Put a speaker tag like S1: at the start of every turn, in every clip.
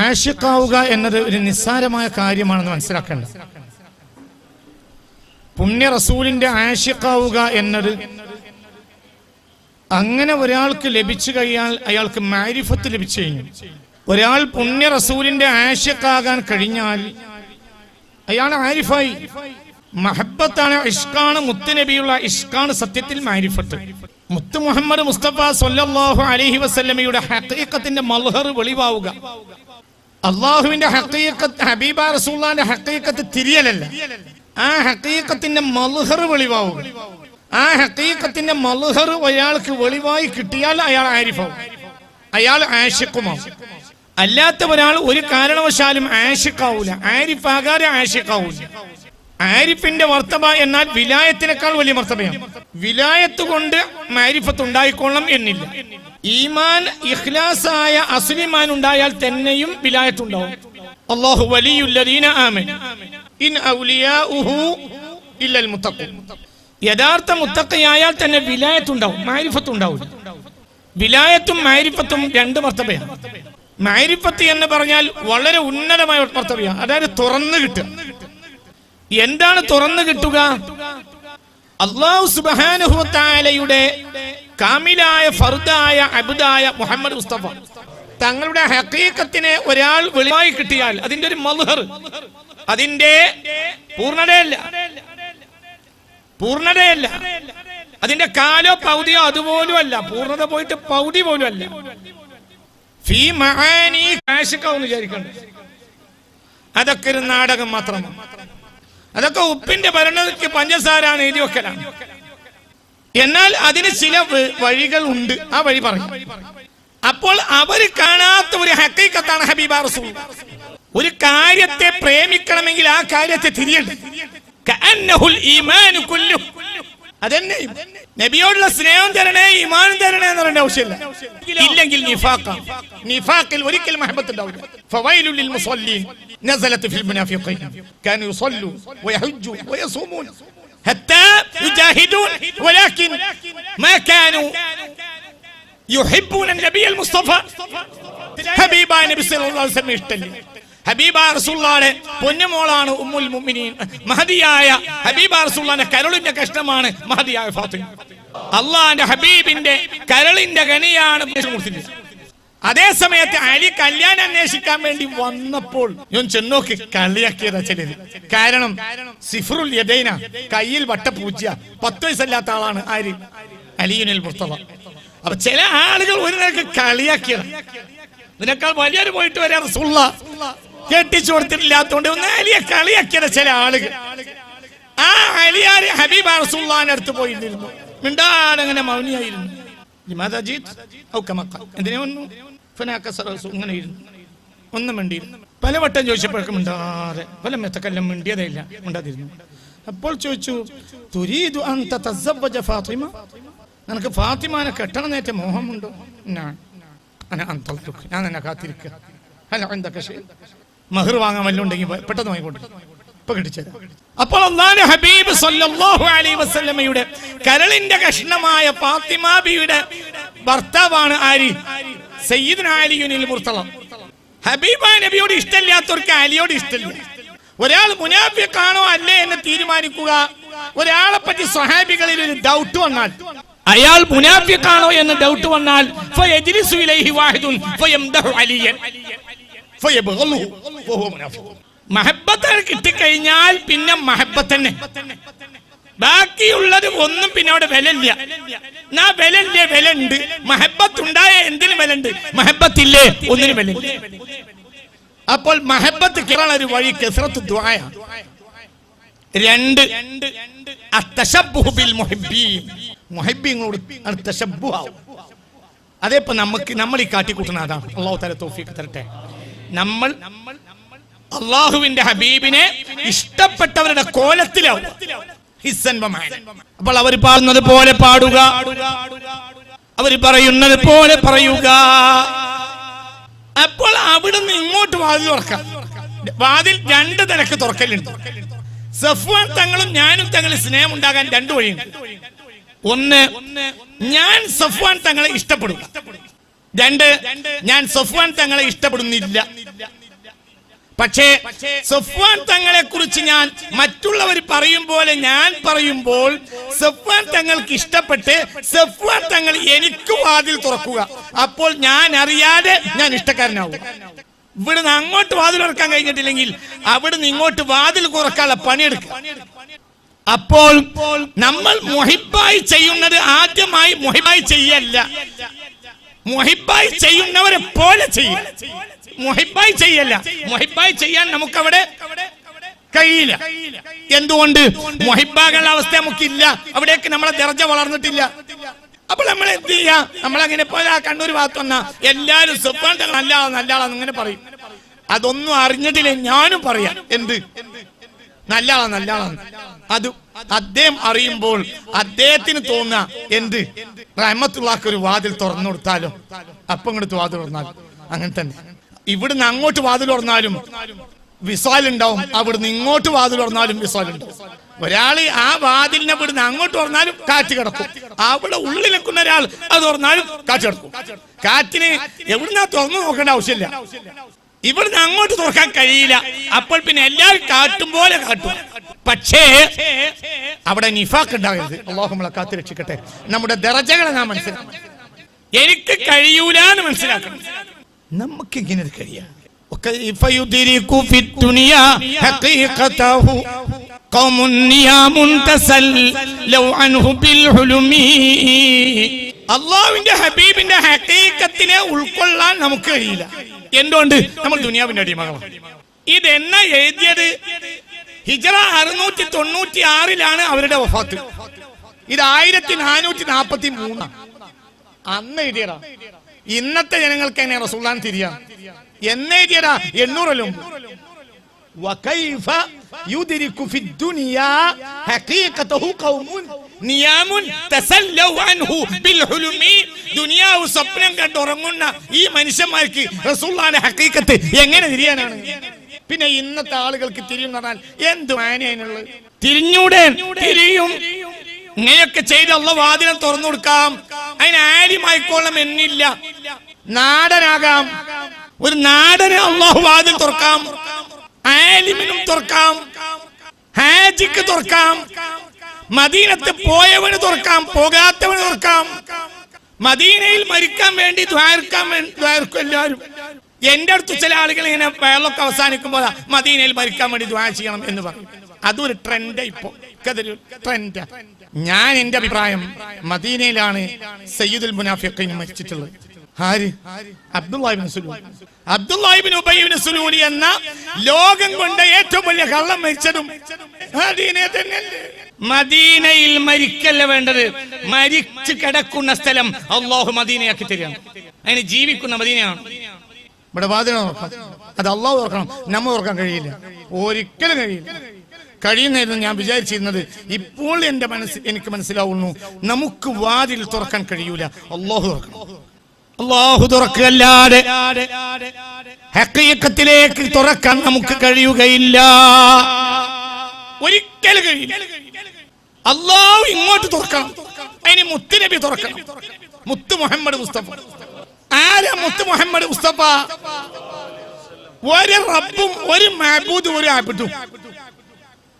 S1: ആശിഖാവുക എന്നത് ഒരു നിസ്സാരമായ കാര്യമാണെന്ന് മനസ്സിലാക്കേണ്ടത്. പുണ്യ റസൂലിന്റെ ആശിഖാവുക എന്നത് അങ്ങനെ ഒരാൾക്ക് ലഭിച്ചു കഴിഞ്ഞാൽ അയാൾക്ക് മാരിഫത്ത് ലഭിച്ചു കഴിഞ്ഞു. ഒരാൾ പുണ്യ റസൂലിന്റെ ആശിഖാകാൻ കഴിഞ്ഞാൽ അയാൾ ആരിഫായി. മഹബത്താണ്, ഇഷ്കാണ്, മുത്തുനബിയുള്ള ഇഷ്കാണ് സത്യത്തിൽ മാരിഫത്ത്. മുത്ത് മുഹമ്മദ് മുസ്തഫ സല്ലല്ലാഹു അലൈഹി വസല്ലമയുടെ ഹഖീഖത്തിന്റെ മൽഹർ വെളിവാവുക. അല്ലാഹുവിന്റെ ഹഖീഖത്ത്, ഹബീബ റസൂലുള്ളാഹിന്റെ ഹഖീഖത്ത് തിരിയലല്ല, ആ ഹഖീഖത്തിന്റെ മൽഹർ വെളിവാവുക. ആ ഹഖീഖത്തിന്റെ മൽഹർ ഒരാൾക്ക് വെളിവായി കിട്ടിയാൽ അയാൾ ആരിഫാവും, അയാൾ ആശിഖുമാവും. അല്ലാത്ത ഒരാൾ ഒരു കാരണവശാലും ആശിഖാവൂല, ആരിഫാകാതെ ആശിഖാവൂല. ആരിഫിന്റെ മർത്തബ എന്നാൽ വിലായത്തിനേക്കാൾ വലിയ മർത്തബയാണ്. വിലായത്ത് കൊണ്ട് മാരിഫത്ത് ഉണ്ടായിക്കൊള്ളണം എന്നില്ല. ഈമാൻ ഇഖ്ലാസായ അസ്ലിമാൻ ഉണ്ടായാൽ തന്നെയും വിലായത്ത് ഉണ്ടാവും. അല്ലാഹു വലിയുല്ലദീന ആമനു ഇൻ ഔലിയാഉഹു ഇല്ലൽ മുത്തഖൂൻ. യഥാർത്ഥ മുത്തഖിയായാൽ തന്നെ വിലായത്ത് ഉണ്ടാവും, മാരിഫത്ത് ഉണ്ടാവില്ല. വിലായത്തും മാരിഫത്തും രണ്ട് മർത്തബയാണ്. മാരിഫത്ത് എന്ന് പറഞ്ഞാൽ വളരെ ഉന്നതമായ മർത്തബയാണ്, അതായത് തുറന്നു കിട്ടുക. എന്താണ് തുറന്നു കിട്ടുക? അല്ലാഹു സുബ്ഹാനഹു വ തആലയുടെ കാമിലായ ഫർദായ അബ്ദായ മുഹമ്മദ് മുസ്തഫ തങ്ങളുടെ ഹഖീഖത്തിനെ ഒരാൾ വെളിവായി കിട്ടിയാൽ അതിന്റെ ഒരു മൽഹർ, അതിന്റെ പൂർണ്ണതയല്ല, അതിന്റെ കാലോ പൗതിയോ അതുപോലും അല്ല, പൂർണ്ണത പോയിട്ട് പൗതി പോലും അല്ല. ഫീ മആനി ആശിഖാവെന്ന് വിചാരിക്കണ്ട, അതൊക്കെ ഒരു നാടകം മാത്രമാണ്. അതൊക്കെ ഉപ്പിന്റെ ഭരണക്ക് പഞ്ചസാരാണ്, എഴുതി വെക്കലാണ്. എന്നാൽ അതിന് ചില വഴികൾ ഉണ്ട്, ആ വഴി പറയും. അപ്പോൾ അവർ കാണാത്ത ഒരു ഹഖീഖത്താണ് ഹബീബ റസൂൽ. ഒരു കാര്യത്തെ പ്രേമിക്കണമെങ്കിൽ ആ കാര്യത്തെ തിരിയണ്ട. കഅന്നഹുൽ ഈമാനു കുല്ലു. അതന്നെ നബിയോടുള്ള സ്നേഹം തരണേ, ഈമാൻ തരണേ എന്ന് പറയേണ്ട ആവശ്യമില്ല. ഇല്ലെങ്കിൽ നിഫാഖിൽ ഒരിക്കലും മഹബത്ത് ഉണ്ടാവില്ല. ഫവൈലുൽ ലിൽ മുസല്ലീൻ നസലത് ഫിൽ മുനാഫിഖീൻ കാനൂ യുസല്ലൂ വയഹജ്ജൂ വയസൂമൂൻ ഹത്താ യുജാഹിദൂൻ വലാകിൻ മാ കാനൂ യുഹിബ്ബൂന നബിയൽ മുസ്തഫ. ഹബീബ നബി സല്ലല്ലാഹു അലൈഹി വസല്ലം ഇഷ്ടല്ലേ? ഹബീബ റസൂലുള്ളാഹിയുടെ പൊന്നുമോളാണ് ഉമ്മുൽ മുഅ്മിനീൻ. മഹദിയായ ഹബീബ റസൂലുള്ളാഹിന്റെ കരളിന്റെ കഷ്ണമാണ് മഹദിയായ ഫാത്തിമ. അല്ലാഹുവിന്റെ ഹബീബിന്റെ കരളിന്റെ കനിയാണ്. അതേ സമയത്ത് അലി കല്യാണം അന്വേഷിക്കാൻ വേണ്ടി വന്നപ്പോൾ ഞാൻ ചെന്നോക്ക് കളിയാക്കിയതാ ചിലര്. കാരണം സിഫറുൽ യദൈന, കയ്യിൽ വട്ടപൂജ്യ, 10 വയസ്സല്ലാത്ത ആളാണ് ആര്? അലിയുൽ മുർത്തദ. അപ്പൊ ചില ആളുകൾ ഒരു നേരക്ക് കളിയാക്കിയത്. ഇതിനേക്കാൾ വലിയൊരു പോയിട്ട് വരാ റസൂലുള്ളാഹ് കെട്ടിച്ചു കൊടുത്തിട്ടില്ലാത്തോണ്ട് ഒന്ന് അലിയെ കളിയാക്കിയത് ചില ആളുകൾ. ആ അലിയാര് ഹബീബ റസൂലുള്ളാഹിന്റെ അടുത്ത് പോയിരുന്നു, മിണ്ടാടങ്ങനെ മൗനിയായിരുന്നു. ഇങ്ങനെ ഇരുന്നു, ഒന്നും മിണ്ടിയിരുന്നു. പലവട്ടം ചോദിച്ചപ്പോഴൊക്കെ മിണ്ടാതെ, പല മെത്തക്കെല്ലാം മിണ്ടിയതേയില്ല, മിണ്ടാതിരുന്നു. അപ്പോൾ ചോദിച്ചു, തുരീദു അൻ തതസവ്വജ ഫാത്തിമ, നിനക്ക് ഫാത്തിമാനെ കെട്ടണമെന്നേറ്റ മോഹമുണ്ടോ? ഞാൻ നിന്നെ കാത്തിരിക്കുക. മഹർ വാങ്ങാൻ വല്ലതും ഉണ്ടെങ്കിൽ പെട്ടെന്ന് വാങ്ങിക്കൊണ്ട് ഇപ്പൊ കെട്ടിച്ചേരാം. അപ്പോൾ അല്ലാഹുവിന്റെ ഹബീബ് സല്ലല്ലാഹു അലൈഹി വസല്ലമയുടെ കരളിന്റെ കഷ്ണമായ ഫാത്തിമ ബിയുടെ ഭർത്താവാണ് ആര്? സയ്യിദുനാ അലിയുൽ മുർത്തദ. ഹബീബ നബിയോട് ഇഷ്ടമില്ലാത്തവർക്ക് അലിയോട് ഇഷ്ടമില്ല. ഒരാൾ മുനാഫിഖാണോ അല്ലേ എന്ന് തീരുമാനിക്കുക. ഒരാളെ പറ്റി സ്വഹാബികളിൽ ഒരു ഡൗട്ട് വന്നാൽ, അയാൾ മുനാഫിഖാണോ എന്ന് ഡൗട്ട് വന്നാൽ, ഫയജ്ലിസു ഇലൈഹി വാഹിദുൻ ഫയംദഹു അലിയൻ ഫയബ്ഗളുഹു വഹുവ മുനാഫിഖ്. മഹബത്ത് കിട്ടിക്കഴിഞ്ഞാൽ പിന്നെ മഹബത്ത് തന്നെ, ബാക്കിയുള്ളത് ഒന്നും പിന്നെ അവിടെ വിലയില്ല. വിലണ്ട്. മഹബത്ത് ഉണ്ടായ എന്തിനു വിലണ്ട്? മഹബത്തില്ലേ ഒന്നിനും വിലയില്ല. അപ്പോൾ മഹബത്ത് കിട്ടാൻ ഒരു വഴി കസ്റത്തു ദുആ. 2 അത്തശബ്ബുഹു ബിൽ മുഹിബ്ബീൻ, മുഹിബ്ബീങ്ങളോട് തശബ്ബുഹാവും. അതേപ്പോ നമ്മൾ ഈ കാട്ടിക്കൂട്ടുന്ന അതാണ്. അല്ലാഹു തആല തൗഫീഖ് തരട്ടെ. നമ്മൾ അല്ലാഹുവിന്റെ ഹബീബിനെ ഇഷ്ടപ്പെട്ടവരുടെ കോലത്തിലാവും. അപ്പോൾ അവർ പാടുന്നത് പോലെ പാടുക, അവർ പറയുന്നത് പോലെ പറയുക. അപ്പോൾ അവിടുന്ന് ഇങ്ങോട്ട് വാതിൽ തുറക്കാം. വാതിൽ 2 നിലക്ക് തുറക്കലുണ്ട്. സഫ്വാൻ തങ്ങളും ഞാനും തങ്ങളിൽ സ്നേഹം ഉണ്ടാകാൻ 2 വഴിയുണ്ട്. ഒന്ന്, ഞാൻ സഫ്വാൻ തങ്ങളെ ഇഷ്ടപ്പെടുക. 2, ഞാൻ സഫ്വാൻ തങ്ങളെ ഇഷ്ടപ്പെടുന്നില്ല. പക്ഷേ സഫ്വാൻ തങ്ങളെ കുറിച്ച് ഞാൻ മറ്റുള്ളവർ പറയും പോലെ ഞാൻ പറയുമ്പോൾ സഫ്വാൻ തങ്ങൾക്ക് ഇഷ്ടപ്പെട്ട് സഫ്വാൻ തങ്ങൾ എനിക്ക് വാതിൽ തുറക്കുക, അപ്പോൾ ഞാൻ അറിയാതെ ഞാൻ ഇഷ്ടക്കാരനാവും. ഇവിടുന്ന് അങ്ങോട്ട് വാതിൽ തുറക്കാൻ കഴിഞ്ഞിട്ടില്ലെങ്കിൽ അവിടുന്ന് ഇങ്ങോട്ട് വാതിൽ തുറക്കാനുള്ള പണിയെടുക്കുക. അപ്പോൾ നമ്മൾ മുഹിബായി ചെയ്യുന്നത് ആദ്യമായി മുഹിബായി ചെയ്യല്ല, മുഹിബായി ചെയ്യുന്നവരെ പോലെ ചെയ്യും. മുഹിബായി ചെയ്യല്ല, മുഹിബായി ചെയ്യാൻ നമുക്കവിടെ കഴിയില്ല. എന്തുകൊണ്ട്? മുഹിബാകളുടെ അവസ്ഥ നമുക്കില്ല, അവിടേക്ക് നമ്മളെ ദർജ വളർന്നിട്ടില്ല. അപ്പോൾ നമ്മൾ എന്ത് ചെയ്യാ? നമ്മളങ്ങനെ പോലെ ആ കണ്ണൂർ ഭാഗത്ത് വന്ന എല്ലാരും സുബ്ഹാൻ നല്ലതാന്ന് ഇങ്ങനെ പറയും. അതൊന്നും അറിഞ്ഞിട്ടില്ല, ഞാനും പറയാം എന്ത് നല്ലതാന്ന്. അത് അദ്ദേഹം അറിയുമ്പോൾ അദ്ദേഹത്തിന് തോന്നുക എന്ത് റഹ്മത്തുള്ളാഹിക്ക് ഒരു വാതിൽ തുറന്നു കൊടുത്താലോ, അപ്പം ഇങ്ങോട്ട് വാതിൽ തുറന്നാലും അങ്ങനെ തന്നെ. ഇവിടുന്ന് അങ്ങോട്ട് വാതിൽ തുറന്നാലും വിസാലുണ്ടാവും, അവിടുന്ന് ഇങ്ങോട്ട് വാതിൽ തുറന്നാലും വിസാലുണ്ടാവും. ഒരാള് ആ വാതിലിനെ ഇവിടുന്ന് അങ്ങോട്ട് തുറന്നാലും കാറ്റ് കിടക്കും, അവിടെ ഉള്ളിൽ നിൽക്കുന്ന ഒരാൾ അത് തുറന്നാലും കാറ്റ് കിടക്കും. കാറ്റിന് എവിടുന്നാ തുറന്നു നോക്കേണ്ട ആവശ്യമില്ല, ഇവിടുന്ന് അങ്ങോട്ട് തുറക്കാൻ കഴിയില്ല. അപ്പോൾ പിന്നെ എല്ലാവരും കാട്ടും പോലെ കാട്ടും. പക്ഷേ അവിടെ നിഫാഖ് ഉണ്ടാകരുത്. അല്ലാഹു നമ്മളെ കാത്തു രക്ഷിക്കട്ടെ. നമ്മുടെ ദറജകളെ നാം മനസ്സിലാക്കണം. എനിക്ക് കഴിയൂല എന്ന് മനസ്സിലാക്കണം. നമുക്ക് ഇങ്ങനെ കഴിയാം. അള്ളാഹുവിന്റെ ഹബീബിന്റെ ഹഖീഖത്തിനെ ഉൾക്കൊള്ളാൻ നമുക്ക് കഴിയില്ല. എന്തുകൊണ്ട്? നമ്മൾ ദുനിയാവിന്റെ അടിമകളാണ്. ഇതെന്നാ എഴുതിയത്? ഹിജ്റ 696 അവരുടെ വഫാത്ത്. ഇത് 1443 അന്ന് എഴുതിയതാ. ഇന്നത്തെ ജനങ്ങൾക്ക് എങ്ങനെ റസൂലുള്ളാഹിനെ തിരിയാം എന്ന് എഴുതിയതാ 800 മുമ്പ്. വകൈഫ യുദ്രികു ഫിദ്ദുനിയാ ഹഖീഖതഹു ഖൗമുൻ നിയാമുൻ തസല്ലൗ അൻഹു ബിൽഹുലുമി. ദുനിയാവ് സ്വപ്നം കണ്ടുറങ്ങുന്ന ഈ മനുഷ്യന്മാർക്ക് റസൂലുള്ളാഹിന്റെ ഹഖീഖത്ത് എങ്ങനെ തിരിയാനാണ്? പിന്നെ ഇന്നത്തെ ആളുകൾക്ക് തിരിയും പറഞ്ഞാൽ എന്ത് മാനേനുള്ളത്? തിരിഞ്ഞൂടെ? തിരിയും. ഇങ്ങനെയൊക്കെ ചെയ്ത് അല്ലാഹു വാതിൽ തുറന്നു കൊടുക്കാം. അതിന് ആലിമായിക്കോളം എന്നില്ല, നാടനാകാം. ഒരു നാടന് അല്ലാഹു വാതിൽ തുറക്കാം, ആലിമിനും തുറക്കാം, ഹാജിക്ക് തുറക്കാം, മദീനത്ത് പോയവന് തുറക്കാം, പോകാത്തവന് തുറക്കാം. മദീനയിൽ മരിക്കാൻ വേണ്ടി ദ്വാരക്കും എല്ലാവരും. എന്റെ അടുത്ത് ചില ആളുകൾ ഇങ്ങനെ വെള്ളമൊക്കെ അവസാനിക്കുമ്പോൾ മദീനയിൽ മരിക്കാൻ വേണ്ടി ദ്വാ ചെയ്യണം എന്ന് പറയും. അതൊരു ട്രെൻഡ്. ഇപ്പോ ട്രെൻഡ്. ഞാൻ എന്റെ അഭിപ്രായം മദീനയിലാണ് സയ്യിദുൽ മുനാഫിഖീൻ മരിച്ചിട്ടുള്ളത്. അബ്ദുല്ലാഹി ഇബ്നു ഉബയ്യ് ഇബ്നു സലൂൽ എന്ന ലോകം കൊണ്ട് ഏറ്റവും വലിയ കള്ളം മരിച്ചതും മദീനയിൽ തന്നെയല്ലേ. മദീനയിൽ മരിക്കല്ല വേണ്ടത്, മരിച്ചു കിടക്കുന്ന സ്ഥലം അല്ലാഹു മദീനയാക്കി തരികയാണ്. അതിന് ജീവിക്കുന്ന മദീനയാണ്. ഇവിടെ വാതിൽ അത് അല്ലാഹു തുറക്കണം, നമ്മൾ തുറക്കാൻ കഴിയില്ല, ഒരിക്കലും കഴിയില്ല. കഴിയുന്നായിരുന്നു ഞാൻ വിചാരിച്ചിരുന്നത്. ഇപ്പോൾ എന്റെ എനിക്ക് മനസ്സിലാവുന്നു, നമുക്ക് വാതിൽ തുറക്കാൻ കഴിയൂല, അല്ലാഹു തുറക്കണം. അല്ലാഹു തുറക്കല്ലാതെ ഹഖീഖത്തിലേക്ക് തുറക്കാൻ നമുക്ക് കഴിയുകയില്ല, ഒരിക്കലും കഴിയില്ല. അല്ലാഹു ഇങ്ങോട്ട് തുറക്കണം, അതിന് മുത്തുനബി തുറക്കണം. മുത്ത് മുഹമ്മദ് മുസ്തഫ. ആരാ മുത്ത് മുഹമ്മദ് മുസ്തഫ? ഒരു റബ്ബും ഒരു മഅബൂദും ഒരു ആബിദും,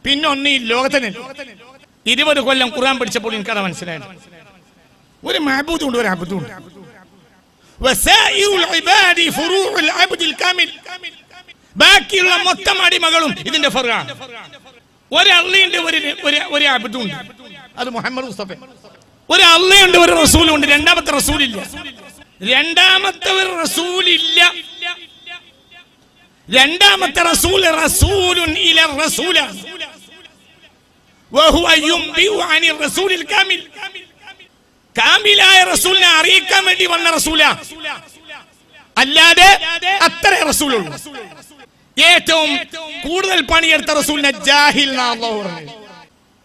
S1: പിന്നെ ഒന്ന് ഈ ലോകത്തിന് 20 കൊല്ലം ഖുർആൻ പഠിച്ചപ്പോൾ എനിക്കത് മനസ്സിലായത്. ഒരു മഅബൂദും ഉണ്ട്, ഒരു ആബിദും ഉണ്ട്. ബാക്കിയുള്ള മൊത്തം അടിമകളും ഇതിന്റെ ഫർആണ്. ഒരു അള്ളയുണ്ട്, ഒരു അബ്ദും ഉണ്ട്, അത് മുഹമ്മദ് മുസ്തഫ. ഒരു അള്ളയുണ്ട്, ഒരു റസൂലും ഉണ്ട്. രണ്ടാമത്തെ റസൂലില്ല. രണ്ടാമത്തെ ഒരു റസൂലില്ല. രണ്ടാമത്തെ റസൂൽ റസൂലുൻ ഇല റസൂലാണ്. വഹുവ യുംബിഉ അനി റസൂലിൽ കാമിൽ. കാമിലായ റസൂലിനെ അറിയിക്കാൻ വേണ്ടി വന്ന റസൂലാ, അല്ലാതെ അത്ര റസൂലുള്ളൂ. ഏറ്റവും കൂടുതൽ പണിയെടുത്ത റസൂലിനെ ജാഹിൽ എന്നാ അല്ലാഹു പറഞ്ഞു.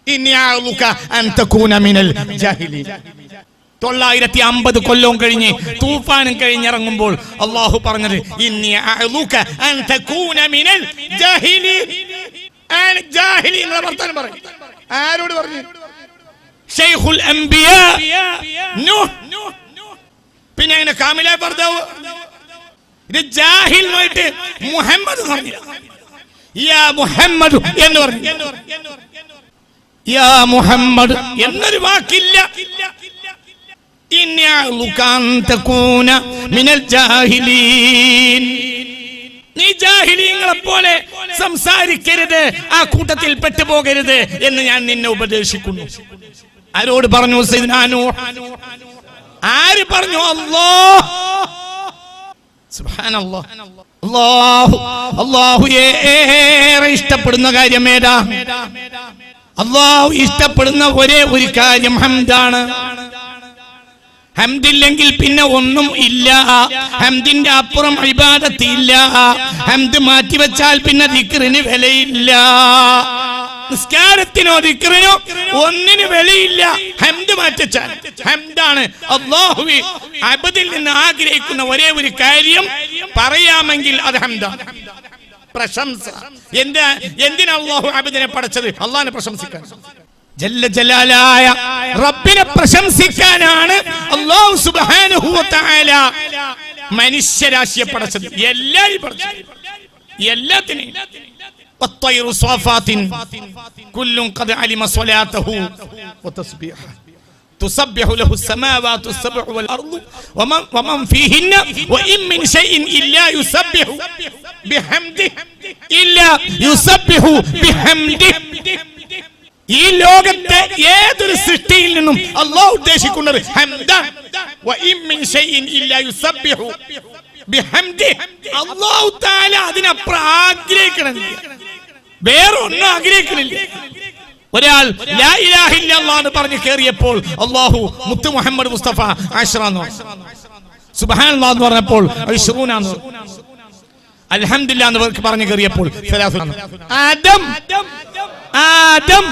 S1: ഇന്നി അഅ്ലുക അൻ തകൂന മിനൽ ജാഹിലീൻ. 950 കൊല്ലവും കഴിഞ്ഞ് തൂഫാനും കഴിഞ്ഞിറങ്ങുമ്പോൾ അല്ലാഹു പറഞ്ഞത് ഇന്നി അഅ്ലുക അൻ തകൂന മിനൽ ജാഹിലീൻ. ജാഹിലീൻ എന്ന വർത്തമാനം പറയും. ആരോട് പറഞ്ഞു? ശൈഖുൽ അംബിയാ നൂഹ്. പിന്നെ അങ്ങനെ കാമിലായ ഭർത്താവ് ഇത് ജാഹിൽ ആയിട്ട് മുഹമ്മദ് എന്ന് പറഞ്ഞില്ല, യാ മുഹമ്മദ് എന്ന് പറഞ്ഞു. യാ മുഹമ്മദ് എന്നൊരു വാക്കില്ല. നീ ജാഹിലീങ്ങളെ പോലെ സംസാരിക്കരുത്, ആ കൂട്ടത്തിൽ പെട്ടുപോകരുത് എന്ന് ഞാൻ നിന്നെ ഉപദേശിക്കുന്നു. ആരോട് പറഞ്ഞു? സയ്യിദ്നാ നൂഹ്. ആര് പറഞ്ഞു? അല്ലാഹ്. സുബ്ഹാനല്ലാഹ്. അല്ലാഹു ഏറെ ഇഷ്ടപ്പെടുന്ന കാര്യം ഏതാ? അല്ലാഹു ഇഷ്ടപ്പെടുന്ന ഒരേ ഒരു കാര്യം ഹംദാണ്. ഹംദില്ലെങ്കിൽ പിന്നെ ഒന്നും ഇല്ല. ഹംദിന്റെ അപ്പുറം ഇബാദത്ത് ഇല്ല. ഹംദ് മാറ്റിവെച്ചാൽ പിന്നെ ദിക്റിന് വിലയില്ല. നിസ്കാരത്തിനോ ദിക്റിനോ ഒന്നിന് വിലയില്ല ഹംദ് മാറ്റിവെച്ചാൽ. ഹംദാണ് അല്ലാഹുവേ അബ്ദിൽ നിന്ന് ആഗ്രഹിക്കുന്ന ഒരേ ഒരു കാര്യം. പറയാമെങ്കിൽ അത് ഹംദാണ്, പ്രശംസ. എന്തിനാ അല്ലാഹു അബ്ദിനെ പടച്ചത്? അല്ലാഹുവിനെ പ്രശംസിക്കാൻ, ജല്ല ജലാലായ റബ്ബിനെ പ്രശംസിക്കാനാണ് അല്ലാഹു സുബ്ഹാനഹു വ തആല മനുഷ്യരാശിയെ പടച്ചത്. എല്ലാവരും പടച്ചത്, എല്ലാത്തിനെയും. والطير صافات كل قد علم صلاته وتسبيحه تسبح له السماوات السبع والأرض ومن فيهن وإن من شيء إلا يسبح بحمده إلا يسبح بحمده. ഈ ലോകത്തെ ഏതൊരു സൃഷ്ടിയിൽ നിന്നും അല്ലാഹു ഉദ്ദേശിക്കുന്നത് ഹംദാണ്. വഇൻ മിൻ ഷൈഇൻ ഇല്ലാ യുസബ്ബിഹു ബിഹംദിഹി. അല്ലാഹു തആല അതിനപ്പുറം ആഗ്രഹിക്കണില്ല, വേറെ ഒന്നും ആഗ്രഹിക്കണില്ല. ഒരാൾ ലാ ഇലാഹ ഇല്ലല്ലാഹ് എന്ന് പറഞ്ഞ് കേറിയപ്പോൾ അല്ലാഹു മുത്ത് മുഹമ്മദ് മുസ്തഫ അശ്റാന്ന് സുബ്ഹാനല്ലാഹ് എന്ന് പറഞ്ഞപ്പോൾ അശ്റൂനാന്ന് അൽഹംദുലില്ലാഹ് എന്ന് പറഞ്ഞു കേറിയപ്പോൾ ആദം. ആദം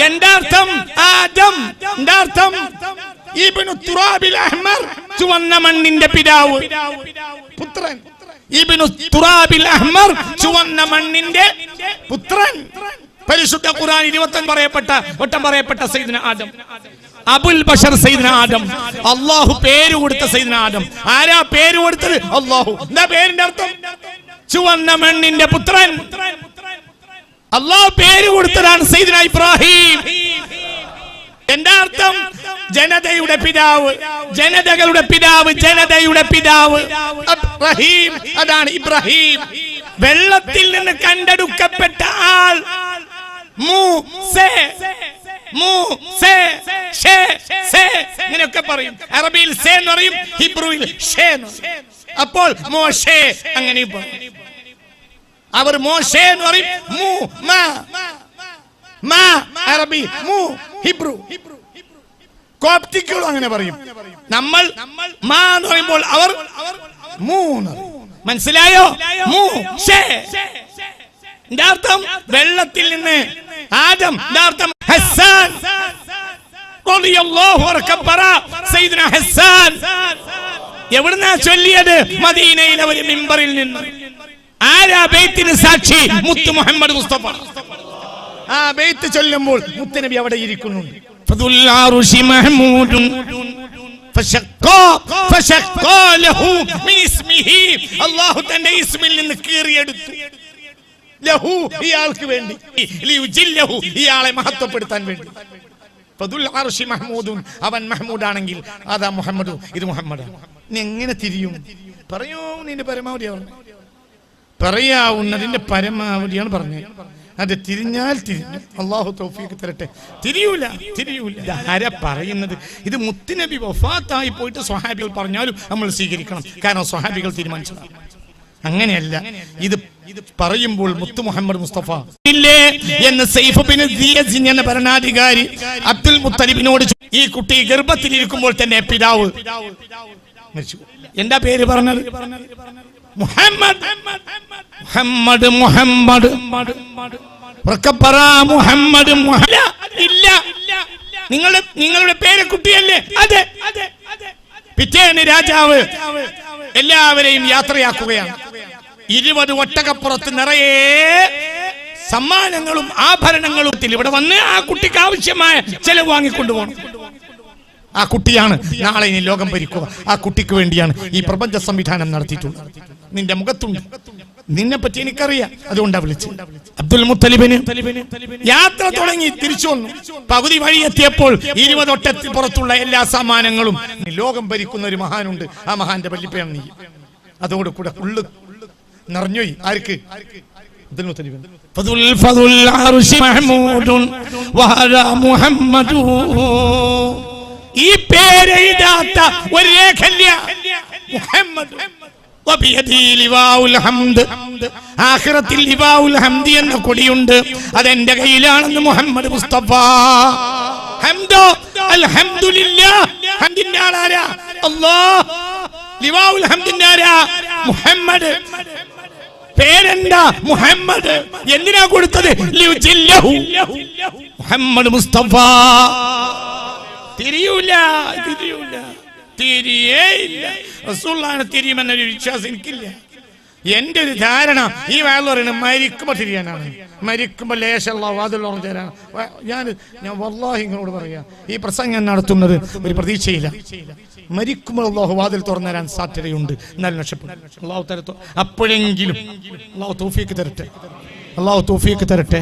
S1: എന്താർത്ഥം? ആദം എന്താർത്ഥം? ഇബ്നു തുറാബിൽ അഹ്മർ, ചുവന്ന മണ്ണിന്റെ പിതാവ്, പുത്രൻ. ഇബ്നു തുറാബിൽ അഹ്മർ, ചുവന്ന മണ്ണിന്റെ പുത്രൻ. പരിശുദ്ധ ഖുർആൻ 25 പറയപ്പെട്ട സയ്യിദ്ന ആദം, അബുൽ ബഷർ സയ്യിദ്ന ആദം. അല്ലാഹു പേര് കൊടുത്ത സയ്യിദ്ന ആദം. ആരാ പേര് കൊടുത്തത്? അല്ലാഹു. എന്താ പേരിന്റെ അർത്ഥം? ചുവന്ന മണ്ണിന്റെ പുത്രൻ. അല്ലാഹു പേര് കൊടുത്തതാണ് സയ്യിദ്ന ഇബ്രാഹിം. എന്താ അർത്ഥം? ജനതയുടെ പിതാവ്, ജനതകളുടെ പിതാവ്, ജനതയുടെ പിതാവ് ഇബ്രാഹിം. അതാണ് ഇബ്രാഹിം. വെള്ളത്തിൽ നിന്ന് കണ്ടെടുക്കപ്പെട്ട ആൾ. ഇങ്ങനെയൊക്കെ പറയും. അറബിയിൽ സേ എന്ന് പറയും, ഹിബ്രുവിൽ ഷേ എന്ന് പറയും. അപ്പോൾ മോശേ അങ്ങനെ പറയും. അവർ മോശേ എന്ന് പറയും. അറബി ഹിബ്രു. കോപ്റ്റിക്കുകളും അങ്ങനെ പറയും. നമ്മൾ മാ എന്ന് പറയുമ്പോൾ അവർ മൂന്ന്. മനസ്സിലായോ? അർത്ഥം വെള്ളത്തിൽ നിന്ന് ആദം. അർത്ഥം ഹസ്സാൻ റളിയല്ലാഹു അൻഹു. സയ്യിദ്ന ഹസ്സാൻ എവിടുന്നാ ചൊല്ലിയത്? മദീനയിലെ ഒരു മിമ്പറിൽ നിന്ന്. ആരാ ബൈത്തിന് സാക്ഷി? മുത്ത് മുഹമ്മദ് മുസ്തഫ. ആ ബൈത്ത് ചൊല്ലുമ്പോൾ മുത്തനബി അവിടെ ഇരിക്കുന്നുണ്ട്. ഫദുൽ അർശി മഹ്മൂദുൻ ഫശഖ്ഖാ ലഹു മിൻ ഇസ്മിഹി. അല്ലാഹു തന്റെ ഇസ്മിൽ നിന്ന് കീറിയെടുത്തു. ലഹു ഇയാൾക്ക് വേണ്ടി, ലിയുജില്ലഹു ഇയാളെ മഹത്വപ്പെടുത്താൻ വേണ്ടി. ഫദുൽ അർശി മഹ്മൂദുൻ, അവൻ മഹ്മൂദാണെങ്കിൽ അതാ മുഹമ്മദ്, ഇത് മുഹമ്മദാണ്. നീ എങ്ങനെ തിരിയും? പറയൂ, നിന്റെ പരമാവധിയാണ് പറയാവുന്നതിന്റെ പരമാവധിയാണ് പറഞ്ഞത്. അത് തിരിഞ്ഞാൽ തിരിഞ്ഞു. അല്ലാഹു തൗഫീഖ് തരട്ടെ. തിരിയൂല. ആരാ പറയുന്നത്? ഇത് മുത്തുനബി വഫാത്തായി പോയിട്ട് സ്വഹാബികൾ പറഞ്ഞാലും നമ്മൾ സ്വീകരിക്കണം. കാരണം സ്വഹാബികൾ തീരുമാനിച്ചതാണ്. അങ്ങനെയല്ല. ഇത് പറയുമ്പോൾ മുത്തു മുഹമ്മദ് മുസ്തഫ ഇല്ലേ എന്ന് സൈഫ് ബിൻ ദിയസ് എന്ന ഭരണാധികാരി അബ്ദുൽ മുത്തലിബിനോട്, ഈ കുട്ടി ഗർഭത്തിലിരിക്കുമ്പോൾ തന്നെ പിതാവ് മരിച്ചു. എന്താ പേര് പറഞ്ഞത്? മുഹമ്മദ്. മുഹമ്മദ് മുഹമ്മദ് മുഹമ്മദ്. ഇല്ല, നിങ്ങളുടെ പേര് കുട്ടിയല്ലേ? അതെ. പിറ്റേന്ന് രാജാവ് എല്ലാവരെയും യാത്രയാക്കുകയാണ്. 20 ഒട്ടകപ്പുറത്ത് നിറയെ സമ്മാനങ്ങളും ആഭരണങ്ങളും ഇവിടെ വന്ന് ആ കുട്ടിക്ക് ആവശ്യമായ ചെലവ് വാങ്ങിക്കൊണ്ടുപോകണം. ആ കുട്ടിയാണ് നാളെ ഇനി ലോകം ഭരിക്കുക. ആ കുട്ടിക്ക് വേണ്ടിയാണ് ഈ പ്രപഞ്ച സംവിധാനം നടത്തിയിട്ടുള്ളത്. നിന്റെ മുഖത്തുണ്ട്, നിന്നെ പറ്റി എനിക്കറിയാം, അതുകൊണ്ടാ വിളിച്ചു. അബ്ദുൽ മുത്തലിബിന് യാത്ര തുടങ്ങി തിരിച്ചു വന്നു. പകുതി വഴി എത്തിയപ്പോൾ 20 ഒട്ടത്തിൽ പുറത്തുള്ള എല്ലാ സാമാനങ്ങളും, ലോകം ഭരിക്കുന്ന ഒരു മഹാനുണ്ട്, ആ മഹാന്റെ വല്ലിപ്പയാണ് നീ. അതോട് കൂടെ ഉള്ളു നിറഞ്ഞുപോയി. ആർക്ക്? അബ്ദുൽ മുത്തലിബ്. ഈ പേരെഴുതാത്ത ഒരു രേഖല്ല മുഹമ്മദ്. ആഖിറത്തിൽ ലിവാഉൽ ഹംദ് എന്ന കൊടിയുണ്ട്, അതെന്റെ കയ്യിലാണെന്ന് മുഹമ്മദ് മുസ്തഫ. ഹംദോ അൽഹംദുലില്ലാഹ്, ഹംദിന്റെ ആളാരാ? അല്ലാഹ്. ലിവാഉൽ ഹംദിന്റെ ആരാ? മുഹമ്മദ്. പേരെന്താ? മുഹമ്മദ്. എന്തിനാ കൊടുത്തത്? ലിയുജില്ലഹു മുഹമ്മദ് മുസ്തഫ. തിരിയൂല, തിരിയേയില്ല. റസൂലുള്ളാഹിനെ തിരിയുമെന്നൊരു വിശ്വാസം എനിക്കില്ല. എന്റെ ഒരു ധാരണ ഈ വയൽ പറയുന്നത് മരിക്കുമ്പോ തിരിയാനാണ്. മരിക്കുമ്പോ ലേശമുള്ള വാതിൽ ഉറഞ്ഞു തരാണ്. ഞാൻ വല്ലാഹി നിങ്ങളോട് പറയാ, ഈ പ്രസംഗം നടത്തുന്നത് ഒരു പ്രതീക്ഷയില്ല. മരിക്കുമ്പോൾ അല്ലാഹു വാതിൽ തുറന്നു തരാൻ സാധ്യതയുണ്ട്. എന്നാലും രക്ഷപ്പെടും അല്ലാഹു തരത്തോ. അപ്പോഴെങ്കിലും അല്ലാഹു തൗഫീഖ് തരട്ടെ, അല്ലാഹു തൗഫീഖ് തരട്ടെ.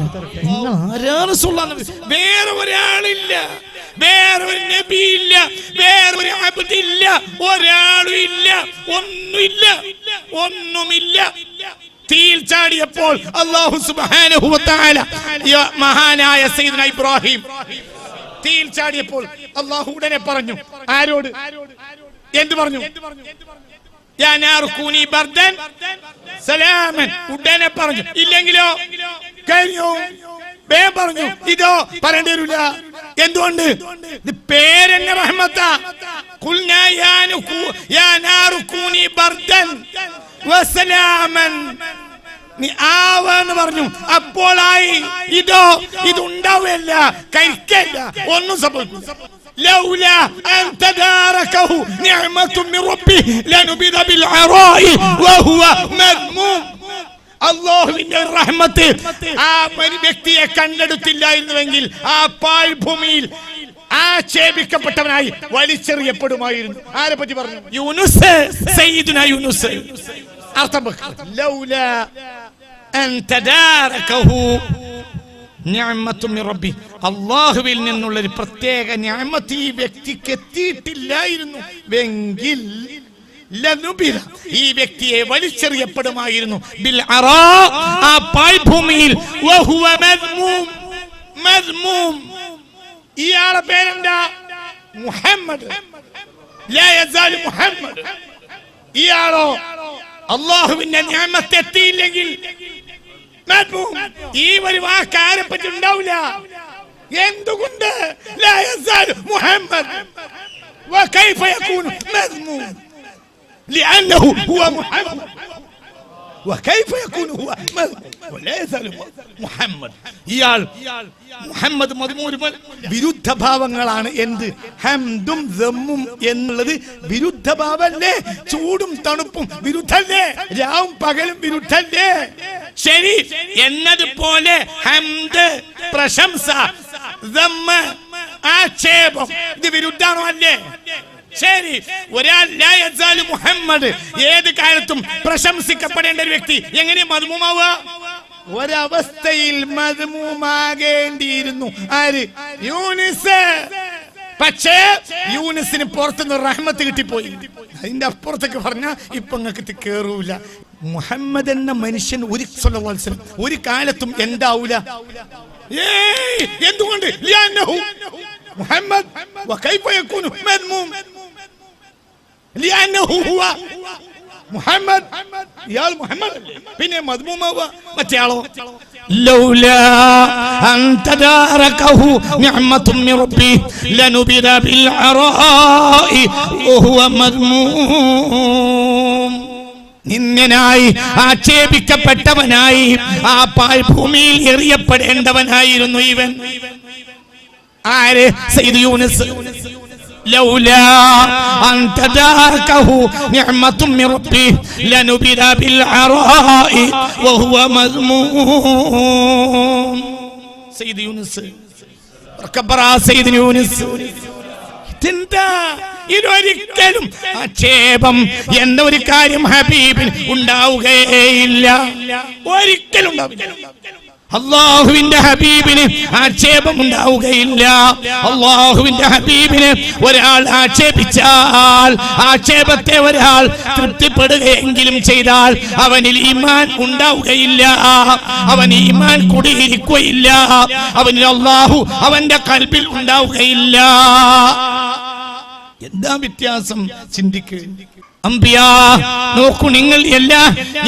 S1: വേറെ ഒരാളില്ല, വേറൊരു നബിയില്ല, വേറൊരു അബ്ദില്ല, ഒരാളും ഇല്ല, ഒന്നുമില്ല. തീയിൽ ചാടിയപ്പോൾ അല്ലാഹു സുബ്ഹാനഹു വ തആല മഹാനായ സയ്യിദുനാ ഇബ്രാഹിം തീയിൽ ചാടിയപ്പോൾ അല്ലാഹു ഉടനെ പറഞ്ഞു. ആരോട്? എന്ത് പറഞ്ഞു? യാ നാർ കൂനി ബർദൻ സലാമൻ. ഉടനെ പറഞ്ഞു. ഇല്ലെങ്കിലോ കഴിഞ്ഞു. വേഗം പറഞ്ഞു. ഇതോ പറയേണ്ടി വരില്ല. എന്തുകൊണ്ട്? ഇത് പേരെന്നെ റഹ്മത്താ. ഖുൽനാ യാ നാർ കൂനി ബർദൻ വസലാമൻ. നീ ആവെന്ന് പറഞ്ഞു. അപ്പോളായി. ഇതോ ഇതുണ്ടാവില്ല, കഴിക്കില്ല, ഒന്നും സംഭവിക്കും. لولا أن تداركه نعمة من ربه لنبذ بالعراء وهو مذموم. അല്ലാഹുവിന്റെ റഹ്മത്ത് ആ വ്യക്തിയെ കണ്ടെടുത്തില്ലായിരുന്നുവെങ്കിൽ ആ പാഴ്ഭൂമിയിൽ ആക്ഷേപിക്കപ്പെട്ടവനായി വലിച്ചെറിയപ്പെടുമായിരുന്നു. ആരെ പറ്റി പറഞ്ഞു? യൂനുസ്, സയ്യിദുനാ യൂനുസ്. അർത്ഥം ലൗലാ അൻ തദാരകഹു നിഅമത്തും മിർ റബ്ബി. അല്ലാഹുവിൽ നിന്നുള്ള ഒരു പ്രത്യേക നിഅമത്ത് ഈ വ്യക്തിക്ക് എത്തിയിട്ടില്ലായിരുന്നു എങ്കിൽ ലനുബിറ, ഈ വ്യക്തിയെ വലിച്ചെറിയപ്പെടുമായിരുന്നു. ബിൽ അറാ, ആ പാഴ്ഭൂമിയിൽ. വഹുവ മദ്മൂം. ഇയാളുടെ പേരെന്താ? മുഹമ്മദ്. ലാ യസാലു മുഹമ്മദ്. ഇയാളോ അല്ലാഹുവിന്റെ നിഅമത്ത് എത്തിയില്ലെങ്കിൽ മദ്മൂം. ഈ ഒരു വാക്ക് ആരെ പറ്റി ഉണ്ടാവില്ല. എന്തുകൊണ്ട്? ലാ യസാലു മുഹമ്മദ് വകൈഫ യകൂനു മദ്മൂം لأنه هو محمد وكيف يكون هو ولا يزال محمد. ഇയാൾ മുഹമ്മദ് മദ്മൂൻ. വിരുദ്ധ ഭാവങ്ങളാണ്. എന്ത്? ഹംദും ദമ്മും എന്നുള്ളത് വിരുദ്ധ ഭാവല്ലേ? ചൂടും തണുപ്പും വിരുദ്ധല്ലേ? രാവും പകലും വിരുദ്ധല്ലേ? ശരി, എന്നതുപോലെ ഹംദ് പ്രശംസ, ദമ്മ് ആക്ഷേപം, ഇത് വിരുദ്ധാണോ? അല്ലേ? ശരി, ഒരാൾ ലാ യസാലു മുഹമ്മദ്, ഏത് കാലത്തും പ്രശംസിക്കപ്പെടേണ്ട ഒരു വ്യക്തി എങ്ങനെ മദ്മൂമാവുക? ഒരവസ്ഥയിൽ മദ്മൂമാകേണ്ടിയിരുന്നു. ആര്? യൂനുസ്. പക്ഷേ യൂനുസിന് പുറത്തുനിന്ന് റഹ്മത്ത് കിട്ടിപ്പോയി. അതിന്റെ അപ്പുറത്തേക്ക് പറഞ്ഞാൽ ഇപ്പൊ നിങ്ങൾക്ക് കേറൂല. മുഹമ്മദ് എന്ന മനുഷ്യൻ ഒരു കാലത്തും എന്താവൂല. എന്തുകൊണ്ട്? മുഹമ്മദ് وكيف يكون مذموم لأنه هو محمد. يا محمد പിന്നെ മദ്മൂമാവുക മറ്റേയാളോ? لولا أن تداركه نعمة من ربه لنبذ بالعراء وهو مذموم. നിന്ദനായി ആക്ഷേപിക്കപ്പെട്ടവനായി ആ പാഴ്ഭൂമിയിൽ എറിയപ്പെടേണ്ടവനായിരുന്നു ഇവൻ. ആര്? സയ്യിദ് യൂനുസ്. ലൗലാ അൻ തദാറകഹു നിഅമത്തും മിർ റബ്ബിഹി ലനുബിദ ബിൽ അറാഇ വഹുവ മദ്മൂം. സയ്യിദ് യൂനുസ്. സയ്യിദ് യൂനുസ് ഇതൊരിക്കലും ആക്ഷേപം എന്ന ഒരു കാര്യം ഹബീബിന് ഉണ്ടാവുകയില്ല, ഒരിക്കലും ഉണ്ടാവില്ല. അല്ലാഹുവിന്റെ ഹബീബിന് ആക്ഷേപം ഉണ്ടാവുകയില്ല. അല്ലാഹുവിന്റെ ഹബീബിനെ ഒരാൾ ആക്ഷേപിച്ചാൽ, ആക്ഷേപത്തെ ഒരാൾ തൃപ്തിപ്പെടുകയെങ്കിലും ചെയ്താൽ അവനിൽ ഈമാൻ ഉണ്ടാവുകയില്ല, അവൻ ഈമാൻ കുടിയിരിക്കുകയില്ല, അവനിൽ അല്ലാഹു അവന്റെ ഖൽബിൽ ഉണ്ടാവുകയില്ല. എന്താ വ്യത്യാസം ചിന്തിക്കുക. അംബിയാ നോക്കൂ, നിങ്ങൾ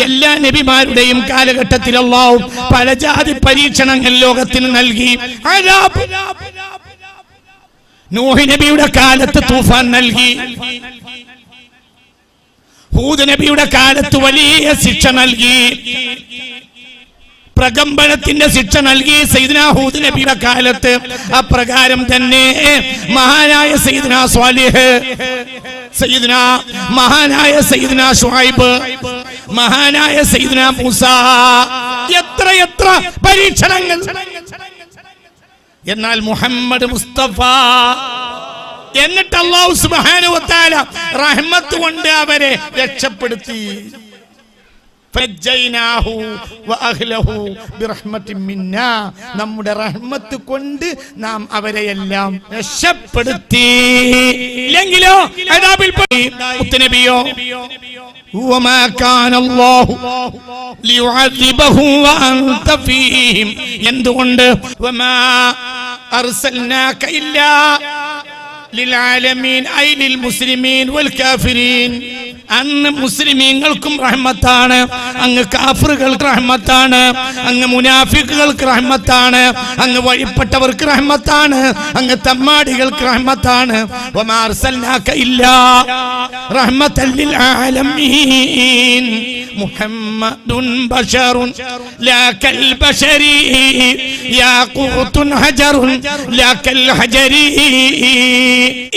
S1: എല്ലാ നബിമാരുടെയും കാലഘട്ടത്തിൽ അല്ലാഹു പല ജാതി പരീക്ഷണങ്ങൾ ലോകത്തിന് നൽകി. നൂഹ് നബിയുടെ കാലത്ത് തൂഫാൻ നൽകി, ഹൂദ് നബിയുടെ കാലത്ത് വലിയ ശിക്ഷ നൽകി, പ്രകമ്പനത്തിന്റെ ശിക്ഷ നൽകി സയ്യിദ്നാ ഹൂദ് നബിയുടെ കാലത്ത്. അപ്രകാരം തന്നെ മഹാനായ സയ്യിദ്നാ സ്വാലിഹ്, മഹാനായ സയ്യിദ്നാ ശുഐബ്, മഹാനായ സയ്യിദ്നാ മൂസ, എത്ര പരീക്ഷണങ്ങൾ. എന്നാൽ മുഹമ്മദ് മുസ്തഫ, എന്നിട്ട് അല്ലാഹു സുബ്ഹാനഹു വ തആല റഹ്മത്ത് കൊണ്ട് അവരെ രക്ഷപ്പെടുത്തി. നമ്മുടെ റഹ്മത്ത് കൊണ്ട് നാം അവരെയെല്ലാം രക്ഷപ്പെടുത്തി. ഇല്ലെങ്കിലോ അദാബിൽ പോയി. മുത്തനബിയോ വമാ കാന അല്ലാഹു ലിയുഅദിബഹു വഅൻത ഫീഹിം, എന്തുകൊണ്ട് വമാ അർസൽനാക ഇല്ലാ ലിൽആലമീൻ ഐ ലിൽ മുസ്ലിമീൻ വൽ കാഫിരീൻ. അങ്ങ് മുസ്ലിമീങ്ങൾക്കും റഹ്മത്താണ്, അങ്ങ് കാഫിറുകൾക്ക് റഹ്മത്താണ്, അങ്ങ് മുനാഫിക്കുകൾക്ക് റഹ്മത്താണ്, അങ്ങ് വഴിപ്പെട്ടവർക്ക് റഹ്മത്താണ്, അങ്ങ് തമ്മാടികൾക്ക് റഹ്മത്താണ്. വമാ അർസൽനാക ഇല്ലാ റഹ്മത്തൻ ലിൽ ആലമീൻ. മുഹമ്മദുൻ ബശറുൻ ലാ കൽ ബശരി യാഖൂതുൻ ഹജറുൻ ലാ കൽ ഹജരി.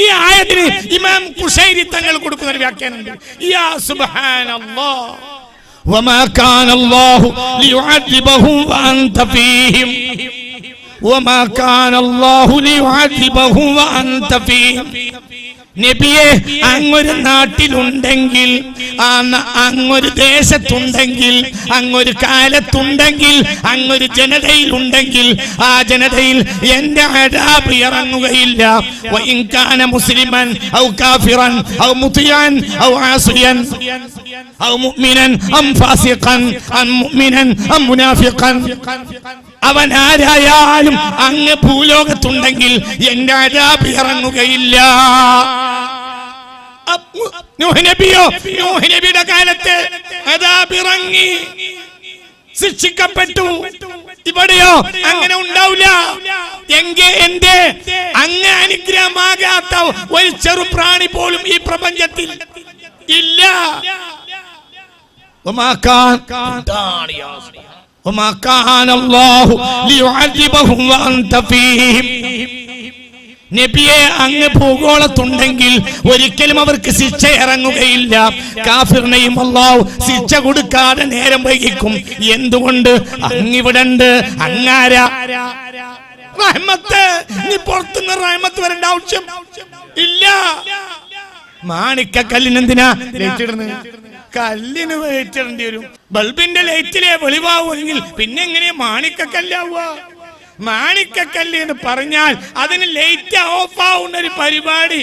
S1: ഈ ആയത്തിന് ഇമാം ഖുശൈരി തങ്ങൾ കൊടുക്കുന്ന ഒരു വ്യാഖ്യാനമുണ്ട്. യാ സുബ്ഹാനല്ലാഹ് വമാ കാന അല്ലാഹു ലിയുഅദിബഹും വഅൻത ഫീഹിം, വമാ കാന അല്ലാഹു ലിയുഅദിബഹും വഅൻത ഫീഹിം. നബിയെ, അങ്ങൊരു നാട്ടിലുണ്ടെങ്കിൽ, അങ്ങൊരു ദേശത്തുണ്ടെങ്കിൽ, അങ്ങൊരു കാലത്തുണ്ടെങ്കിൽ, അങ്ങൊരു ജനതയിലുണ്ടെങ്കിൽ, ആ ജനതയിൽ എന്റെ അദാബ് ഇറങ്ങുകയില്ല. വഇൻ കാന മുസ്ലിമൻ ഔ കാഫിറൻ ഔ മുതിയൻ ഔ ആസിയൻ ഔ മുഅ്മിനൻ അം ഫാസിഖൻ അം മുഅ്മിനൻ അം മുനാഫിഖൻ. അവൻ ആരായാലും അങ്ങ് ഭൂലോകത്തുണ്ടെങ്കിൽ എന്റെ അദാബ് ഇറങ്ങുകയില്ല. നൂഹ് നബിയുടെ കാലത്ത് അദാബ് ഇറങ്ങി, ശിക്ഷിക്കപ്പെട്ടു. ഇവിടെയോ അങ്ങനെ ഉണ്ടാവില്ല. എന്റെ അങ്ങ് അനുഗ്രഹമാകാത്ത ഒരു ചെറുപ്രാണി പോലും ഈ പ്രപഞ്ചത്തിൽ ഇല്ല. وما كان الله ليعذبهم وأنت فيهم. നബിയെ, അങ്ങ് ഭൂഗോളത്തുണ്ടെങ്കിൽ ഒരിക്കലും അവർക്ക് ശിക്ഷ ഇറങ്ങുകയില്ല. കാഫിറിനെയും അല്ലാഹു ശിക്ഷ കൊടുക്കാതെ നേരം വൈകിക്കും. എന്തുകൊണ്ട്? അങ്ങിവിടുണ്ട്. അങ്ങാരാ റഹ്മത്ത്. നീ പുറത്തുനിന്ന് റഹ്മത്ത് വരേണ്ട ആവശ്യം ഇല്ല. മാണിക്കല്ലിനെന്തിനാ ലൈറ്റ് ഇടുന്നത്? കല്ലിന് ലൈറ്റ് ഇടേണ്ടി വരും. ബൾബിന്റെ ലൈറ്റിലെ വെളിവാവുമെങ്കിൽ പിന്നെ എങ്ങനെയാ മാണിക്കല്ലാവുക? മാണിക്കല്ല് എന്ന് പറഞ്ഞാൽ അതിന് ലൈറ്റ് ഓഫ് ആവുന്ന ഒരു പരിപാടി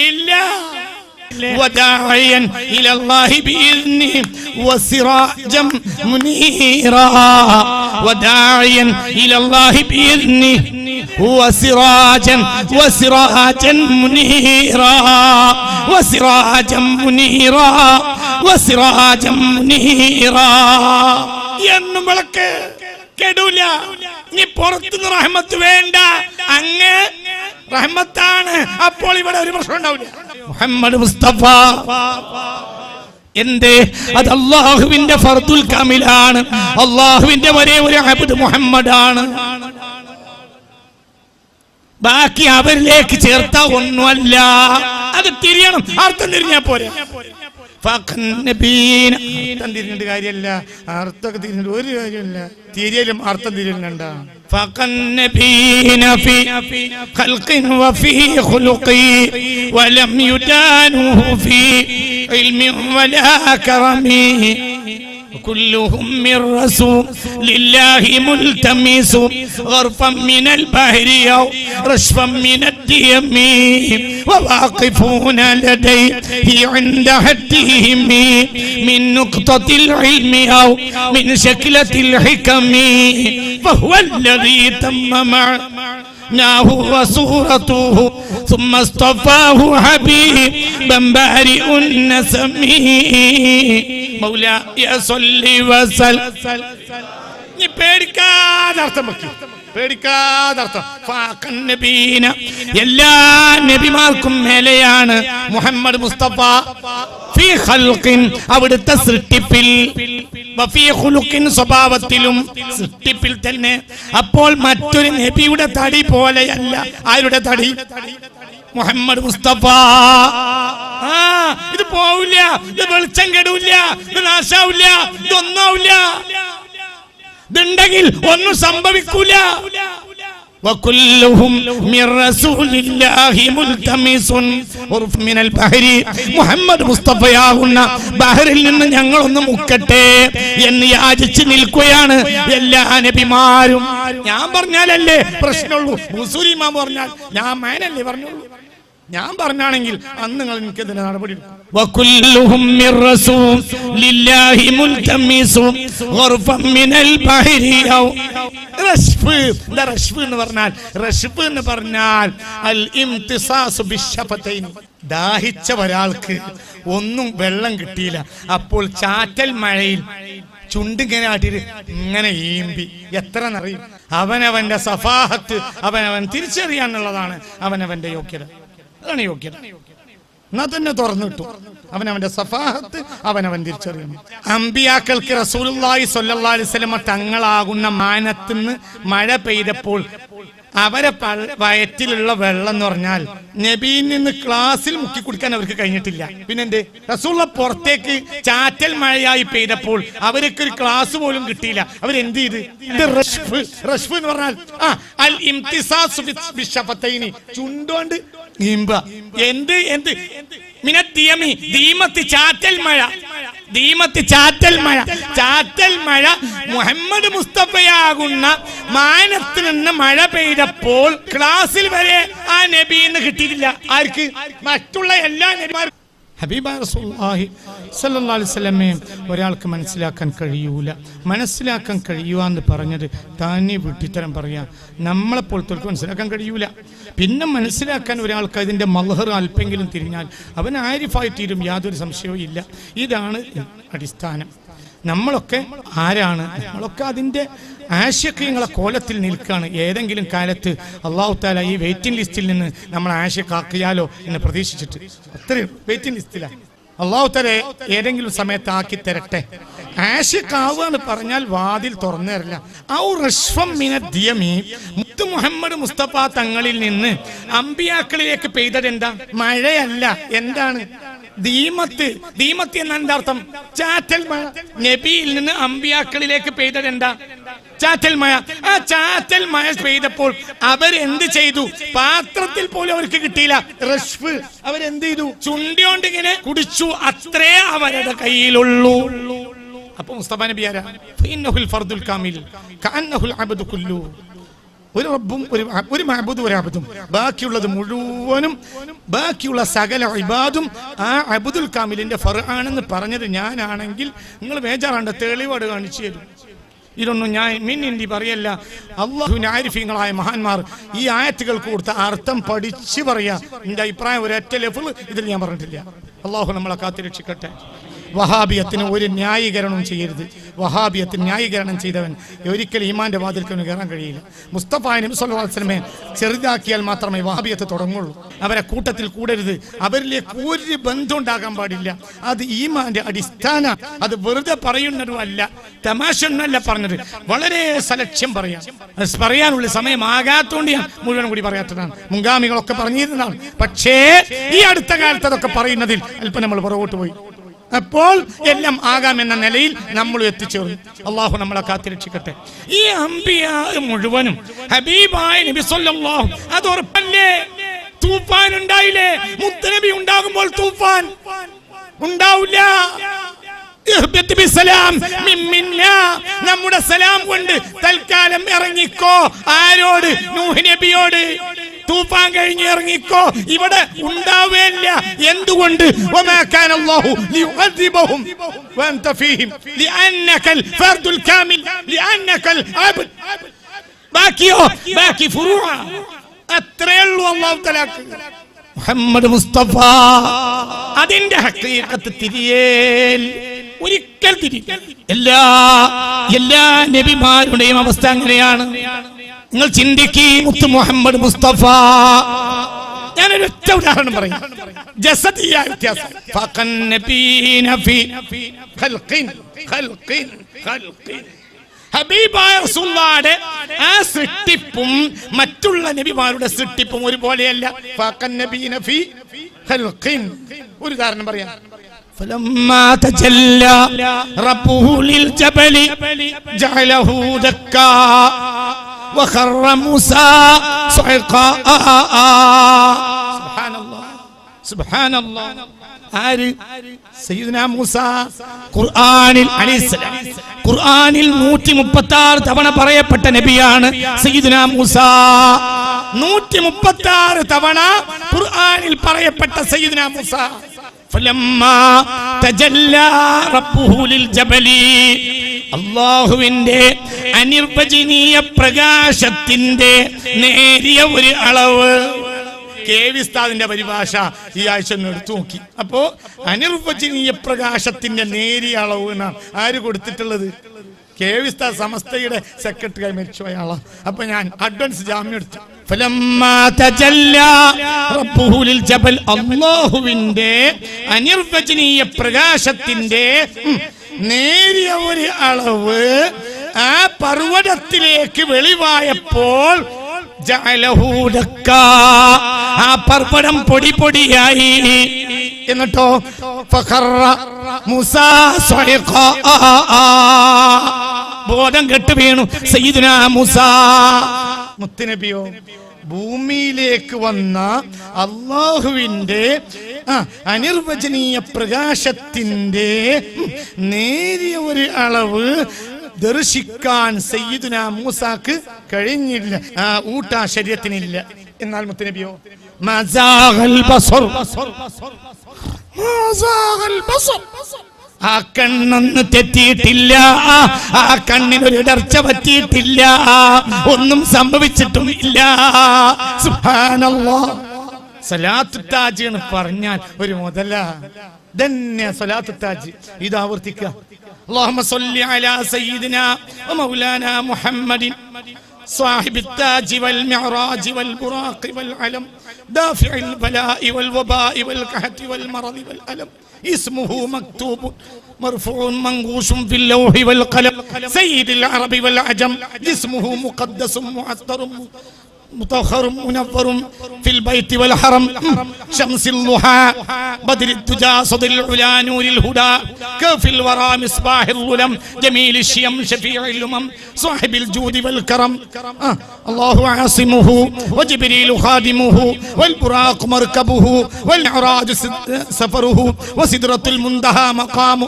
S1: ഇല്ല. وداعيا إلى الله بإذنه وسراجا منيرا. وداعيا إلى الله بإذنه وسراجا منيرا. وسراجا منيرا. وسراجا منيرا. എന്നും വിളക്ക് കെടൂല. നീ പുറത്തുനിന്ന് റഹ്മത്ത് വേണ്ട, അങ്ങ് റഹ്മത്താണ്. അപ്പോൾ ഇവിടെ ഒരു പ്രശ്നം ഉണ്ടാവില്ല. മുഹമ്മദ് മുസ്തഫ എന്തേ? അത് അല്ലാഹുവിന്റെ ഫർദുൽ കാമിലാണ്. അല്ലാഹുവിന്റെ ഒരേ ഒരു അബ്ദ് മുഹമ്മദാണ്. ബാക്കി അവരിലേക്ക് ചേർത്ത ഒന്നുമല്ല. അത് തിരിയണം. അർത്ഥം തിരിഞ്ഞാ പോരെ. അർത്ഥം തിരിഞ്ഞിട്ട് കാര്യമല്ല, അർത്ഥമൊക്കെ തിരിഞ്ഞിട്ട് ഒരു കാര്യമില്ല, തിരിയലും അർത്ഥം തിരിയുന്നുണ്ട. في خلق وفي خلق ولم يدانوه في علم ولا كرم كلهم من رسول لله ملتمس غرفا من البحر أو رشفا من الديم وواقفون لديه عند حدهم من نقطة العلم أو من شكلة الحكم فهو الذي تم معناه وصورته ثم اصطفاه حبيبا بارئ النسم مولاي صل وسلم. പേടിക്കാതെ അർത്ഥം വെക്കും, പേടിക്കാതെ അർത്ഥം. എല്ലാ നബിമാർക്കും മേലെയാണ് മുഹമ്മദ് മുസ്തഫ. ഫീ ഖൽഖിൻ അവിടുത്തെ സൃഷ്ടിപ്പിൽ, വഫീ ഖുലുഖിൻ സ്വഭാവത്തിലും സൃഷ്ടിപ്പിൽ തന്നെ. അപ്പോൾ മറ്റൊരു നബിയുടെ തടി പോലെയല്ല. ആരുടെ തടി? മുഹമ്മദ് മുസ്തഫ. ഇത് പോവില്ല, ഇത് വെളിച്ചം കെടൂല്ല, ഇത് നാശാവില്ല, ഇതൊന്നും ആവില്ല. ഇതുണ്ടെങ്കിൽ ഒന്നും സംഭവിക്കൂല. وكلهم من رسول الله ملتمس غرف من البحر മുഹമ്മദ് മുസ്തഫയാകുന്ന ബഹറിൽ നിന്ന് ഞങ്ങളൊന്ന് മുക്കട്ടെ എന്ന് യാചിച്ച് നിൽക്കുകയാണ് എല്ലാ നബിമാരും. ഞാൻ പറഞ്ഞാലല്ലേ പ്രശ്നമുള്ളൂ, മുസൂരി ഇമാം പറഞ്ഞാൽ ഞാൻ മേനല്ലേ പറഞ്ഞുള്ളൂ. ഞാൻ പറഞ്ഞാണെങ്കിൽ അന്ന് നിങ്ങൾ എനിക്ക് ഇതിന് നടപടി എടുക്കും. وكلهم من رسول لله ملتمس غرفا من البحر أو റഷ്ഫ് എന്ന് പറഞ്ഞാൽ, റഷ്ഫ് എന്ന് പറഞ്ഞാൽ അൽ ഇംതിസാസ് ബിശ്ശഫതൈൻ. ദാഹിച്ച ഒരാൾക്ക് ഒന്നും വെള്ളം കിട്ടിയില്ല, അപ്പോൾ ചാറ്റൽ മഴയിൽ ചുണ്ടിങ്ങനെ ആട്ടിട്ട് ഇങ്ങനെ ഈമ്പി എത്ര നിറയും. അവനവന്റെ സഫാഹത്ത് അവനവൻ തിരിച്ചറിയാനുള്ളതാണ് അവനവന്റെ യോഗ്യത. അതാണ് യോഗ്യത. എന്നാ തന്നെ തുറന്നിട്ടു അവനവന്റെ സഫാഹത്ത് അവനവൻ തിരിച്ചറിയണം. അമ്പിയാക്കൾക്ക് റസൂലുള്ളാഹി സ്വല്ലല്ലാഹു അലൈഹി വസല്ലം തങ്ങളാകുന്ന മാനത്തുനിന്ന് മഴ പെയ്തപ്പോൾ അവരെ വയറ്റിലുള്ള വെള്ളം എന്ന് പറഞ്ഞാൽ നബിയിൽ നിന്ന് ക്ലാസ്സിൽ മുക്കി കുടിക്കാൻ അവർക്ക് കഴിഞ്ഞിട്ടില്ല. പിന്നെന്ത്? റസൂലുള്ള പുറത്തേക്ക് ചാറ്റൽ മഴയായി പെയ്തപ്പോൾ അവർക്ക് ഒരു ക്ലാസ് പോലും കിട്ടിയില്ല. അവരെന്ത് ചെയ്ത്? ഇത് റഷ്ഫ്. റഷ്ഫ് എന്ന് പറഞ്ഞാൽ അൽ ഇംതിസാസ് ബിശ്ശഫതൈനി, ചുണ്ടോണ്ട് നീമ്പ. എന്ത് എന്ത് മിനദ്ദിയമി, ദീമത്ത് ചാറ്റൽ മഴ, ദീമത്ത് ചാറ്റൽ മഴ. ചാറ്റൽ മഴ മുഹമ്മദ് മുസ്തഫയാകുന്ന മാനത്തിൽ നിന്ന് മഴ പെയ്തപ്പോൾ ക്ലാസ്സിൽ വരെ ആ നബിന്ന് കിട്ടിയിട്ടില്ല. ആർക്ക്? മറ്റുള്ള എല്ലാ നബിമാർക്കും. ഹബീബായ റസൂലുള്ളാഹി സ്വല്ലല്ലാഹു അലൈഹി വസല്ലമയെ ഒരാൾക്ക് മനസ്സിലാക്കാൻ കഴിയൂല. മനസ്സിലാക്കാൻ കഴിയുക എന്ന് പറഞ്ഞത് താനെ വിട്ടിത്തരം പറയാ. നമ്മളെപ്പോലത്തോൾക്ക് മനസ്സിലാക്കാൻ കഴിയൂല. പിന്നെ മനസ്സിലാക്കാൻ ഒരാൾക്ക് അതിൻ്റെ മൽഹർ അല്പെങ്കിലും തിരിഞ്ഞാൽ അവൻ ആരിഫായി തീരും, യാതൊരു സംശയവും ഇല്ല. ഇതാണ് അടിസ്ഥാനം. നമ്മളൊക്കെ ആരാണ്? നമ്മളൊക്കെ അതിൻ്റെ ആശയങ്ങളെ കോലത്തിൽ നിൽക്കുകയാണ്. ഏതെങ്കിലും കാലത്ത് അള്ളാഹു താല ഈ വെയിറ്റിംഗ് ലിസ്റ്റിൽ നിന്ന് നമ്മൾ ആശയക്കാക്കിയാലോ എന്ന് പ്രതീക്ഷിച്ചിട്ട് അത്രയും വെയിറ്റിംഗ് ലിസ്റ്റിലാണ്. അള്ളാഹു താല ഏതെങ്കിലും സമയത്ത് ആക്കി തരട്ടെ. ആശയക്കാവുക എന്ന് പറഞ്ഞാൽ വാതിൽ തുറന്നു തരില്ല. മുത്ത് മുഹമ്മദ് മുസ്തഫ തങ്ങളിൽ നിന്ന് അമ്പിയാക്കളിലേക്ക് പെയ്തത് എന്താ? മഴയല്ല. എന്താണ്? ദീമത്ത്. ദീമത്ത് എന്നാണ് എന്താ അർത്ഥം? ചാറ്റൽ മഴ. നബിയിൽ നിന്ന് അമ്പിയാക്കളിലേക്ക് പെയ്തത് എന്താ? ചാറ്റൽ മഴ. ആ ചാറ്റൽ മഴ പെയ്തപ്പോൾ അവരെന്ത് ചെയ്തു? പാത്രത്തിൽ പോലും അവർക്ക് കിട്ടിയില്ല. റഷ്ഫ്. അവരെന്ത് ചെയ്തു? ചുണ്ടിയോണ്ട് ഇങ്ങനെ കുടിച്ചു. അത്രേ അവരുടെ കയ്യിലുള്ളൂ. അപ്പൊ മുസ്തഫ നബി ആരാ? ഫഇന്നഹുൽ ഫർദുൽ കാമിൽ കഅന്നഹുൽ അബ്ദു കുല്ലു. ഒരു റബ്ബും ഒരു മഅബൂദും ഒരു അബ്ദും, ബാക്കിയുള്ളത് മുഴുവനും, ബാക്കിയുള്ള സകല ഇബാദും ആ അബ്ദുൽ കാമിലിന്റെ ഫർആണെന്ന് പറഞ്ഞത് ഞാനാണെങ്കിൽ നിങ്ങൾ ബേജാറാണ്ട് തെളിവോട് കാണിച്ചു തരും. ഇതൊന്നും ഞാൻ മിന്നിന്തി പറയല്ല. അല്ലാഹുവിന്റെ ആരിഫീങ്ങളായ മഹാന്മാർ ഈ ആയത്തുകൾക്ക് കൊടുത്ത അർത്ഥം പഠിച്ച് പറയാ. എന്റെ അഭിപ്രായം ഒരൊറ്റ ലഫ്ള് ഇതിൽ ഞാൻ പറഞ്ഞിട്ടില്ല. അല്ലാഹു നമ്മളെ കാത്തുരക്ഷിക്കട്ടെ. വഹാബിയത്തിന് ഒരു ന്യായീകരണവും ചെയ്യരുത്. വഹാബിയത്തിന് ന്യായീകരണം ചെയ്തവൻ ഒരിക്കലും ഈമാന്റെ വാതിൽക്കൊന്നും കയറാൻ കഴിയില്ല. മുസ്തഫ നബി സല്ലല്ലാഹു അലൈഹി വസല്ലമയെ ചെറുതാക്കിയാൽ മാത്രമേ വഹാബിയത്ത് തുടങ്ങുള്ളൂ. അവരെ കൂട്ടത്തിൽ കൂടരുത്. അവരിലേക്ക് ഒരു ബന്ധം ഉണ്ടാകാൻ പാടില്ല. അത് ഈമാന്റെ അടിസ്ഥാന. അത് വെറുതെ പറയുന്നതുമല്ല, തമാശയൊന്നുമല്ല പറഞ്ഞത്. വളരെ സലക്ഷ്യം പറയാനുള്ള സമയമാകാത്തോണ്ട് ഞാൻ മുഴുവൻ കൂടി പറയാത്തതാണ്. മുൻഗാമികളൊക്കെ പറഞ്ഞിരുന്നതാണ്. പക്ഷേ ഈ അടുത്ത കാലത്ത് അതൊക്കെ പറയുന്നതിൽ അല്പം നമ്മൾ പുറകോട്ട് പോയി. അപ്പോൾ എല്ലാം ആകാമെന്ന നിലയിൽ നമ്മൾ എത്തിച്ചേർന്നു. അള്ളാഹു നമ്മളെ കാത്തിരക്ഷിക്കട്ടെ. ഈ അംബിയാ മുഴുവനും ഹബീബായ നബി സല്ലല്ലാഹു അത് ഉറപ്പല്ലേ? തൂഫാൻ ഉണ്ടായില്ലേ? മുത്തനബി ഉണ്ടാകുമ്പോൾ തൂഫാൻ ഉണ്ടാവില്ല. നമ്മുടെ സലാം കൊണ്ട് തൽക്കാലം ഇറങ്ങിക്കോ. ആരോട്? നൂഹ് നബിയോട്. തൂഫാൻ കഴിഞ്ഞ് ഇറങ്ങിക്കോ. ഇവിടെ ഉണ്ടാവേയില്ല. എന്തുകൊണ്ട്? അത്രേ ഉള്ളൂ അല്ലാഹു തആലക്ക്. മുഹമ്മദ് മുസ്തഫ അതിന്റെ ഹഖീഖത്ത് തിരിയേൽ ഒരിക്കൽ തിരിയില്ല. എല്ലാ നബിമാരുടെയും അവസ്ഥ അങ്ങനെയാണ്. നിങ്ങൾ ചിന്തിക്കീ. മുത്ത് മുഹമ്മദ് മുസ്തഫ, ഞാനൊരൊറ്റ ഉദാഹരണം പറയും. ജസദിയായ വ്യത്യാസം. ഹബീബായ റസൂലുള്ളാഹിയുടെ ആ സൃഷ്ടിപ്പും മറ്റുള്ള നബിമാരുടെ സൃഷ്ടിപ്പും ഒരുപോലെയല്ല. ഒരു ഉദാഹരണം പറയാം. فلما تجلى ربه للجبل جعله دكا وخر موسى صعقا. سبحان الله سبحان الله. ആര്? സയ്യിദുനാ മൂസ. ഖുർആനിൽ അലൈഹിസ്സലാം ഖുർആനിൽ 136 തവണ പറയപ്പെട്ട നബിയാണ് സയ്യിദുനാ മൂസ. 136 തവണ ഖുർആനിൽ പറയപ്പെട്ട സയ്യിദുനാ മൂസ. ഫലമ്മാ തജല്ലാ റബ്ബുഹു ലിൽജബലി, അല്ലാഹുവിന്റെ അനിർവചനീയ പ്രകാശത്തിന്റെ നേരിയ ഒരു അളവ്. കേവിസ്താദിന്റെ പരിഭാഷ ഈ ആഴ്ച ഒന്ന് എടുത്തു നോക്കി. അപ്പോ അനിർവചനീയ പ്രകാശത്തിന്റെ നേരിയ അളവ് എന്നാണ് ആര് കൊടുത്തിട്ടുള്ളത്? കേവിസ്താദ് സമസ്തയുടെ സെക്രട്ടറി മരിച്ചുപോയ ആളാണ്. അപ്പൊ ഞാൻ അഡ്വാൻസ് ജാമ്യം എടുത്തു. അല്ലാഹുവിന്റെ അനിർവചനീയ പ്രകാശത്തിന്റെ നേരിയ ഒരു അളവ് ആ പർവ്വതത്തിലേക്ക് വെളിവായപ്പോൾ ആ പർവ്വതം പൊടി പൊടിയായി. എന്നിട്ടോ ബോധം കെട്ട് വീണു സയ്യിദുനാ മൂസാ. മുത്തുനബിയോ ഭൂമിയിലേക്ക് വന്ന അല്ലാഹുവിന്റെ അനിർവചനീയ പ്രകാശത്തിന്റെ നേരിയ ഒരു അളവ് ദർശിക്കാൻ സയ്യിദുനാ മൂസാക്ക് കഴിഞ്ഞില്ല. ഊട്ടാ ശരീരത്തിനില്ല. എന്നാൽ മുത്തുനബിയോ ആ കണ്ണൊന്ന് തെറ്റിയിട്ടില്ല. ആ കണ്ണിനൊരു ഇടർച്ച പറ്റിയിട്ടില്ല. ഒന്നും സംഭവിച്ചിട്ടും ഇല്ല. സുബ്ഹാനല്ലാഹ്. സലാത്തു താജ് എന്ന് പറഞ്ഞാൽ ഒരു മുതല തന്നെ. സലാത്തു താജ് ഇത് ആവർത്തിക്കുക. اللهم صل على سيدنا ومولانا محمد صاحب التاج والمعراج والبراق والعلم دافع البلاء والوباء والقحط والمرض والألم اسمه مكتوب مرفوع منقوش في اللوح والقلم سيد العرب والعجم جسمه مقدس معطر مطهر منور في البيت والحرم شمس الضحى بدر الدجى صدر العلا نور الهدى كف الورى مصباح الظلم جميل الشيم شفيع الامم صاحب الجود والكرم الله عاصمه وجبريل خادمه والبراق مركبه والمعراج سفره وسدرة المنتهى مقامه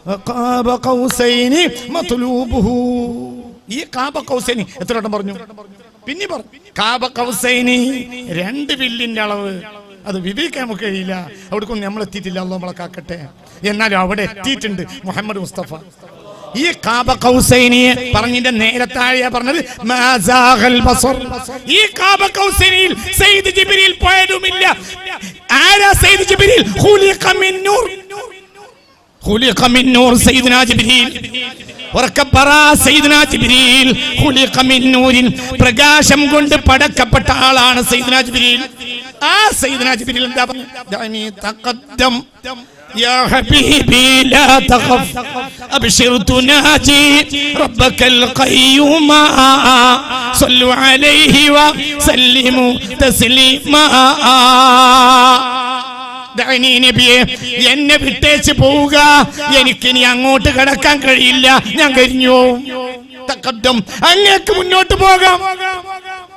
S1: وقاب قوسين مطلوبه. ഈ കാബ കൗസൈനി എത്ര വട്ടം പറഞ്ഞു? പിന്നെ പറഞ്ഞു കാബ കൗസൈനി 2 വില്ലിന്റെ അളവ്. അത് വിവേക്കാൻ നമുക്ക് കഴിയില്ല. അവിടേക്കൊന്നും നമ്മൾ എത്തിയിട്ടില്ല. അല്ലാഹു നമ്മളെ കാക്കട്ടെ. എന്നാലും അവിടെ എത്തിയിട്ടുണ്ട് മുഹമ്മദ് മുസ്തഫ. ഈ കാബ കൗസൈനിയെ പറഞ്ഞതിന്റെ നേരെ താഴെയാ പറഞ്ഞത് മാസാഖൽ ബസർ. ഈ കാബ കൗസൈനിയിൽ സയ്യിദ് ജിബ്രീൽ പോയതുമില്ല. ആരാ സയ്യിദ് ജിബ്രീൽ? ഖുലിഖ മിൻ നൂർ. ഖുലിഖ മിൻ നൂർ സയ്യിദ്നാ ജിബ്രീൽ. പ്രകാശം കൊണ്ട് പടക്കപ്പെട്ട ആളാണ് സയ്യിദ്നാ ജിബ്രീൽ. ആ സയ്യിദ്നാ ജിബ്രീൽ എന്താ പറഞ്ഞു? يا حبيبي لا تخف أبشر تناجي ربك القيوم صلوا عليه وسلموا تسليما. നബിയെ എന്നെ വിട്ടേച്ച് പോവുക, എനിക്കിനി അങ്ങോട്ട് കടക്കാൻ കഴിയില്ല, ഞാൻ കഴിഞ്ഞു. തഖദ്ദം, അങ്ങേക്ക് മുന്നോട്ട് പോകാം.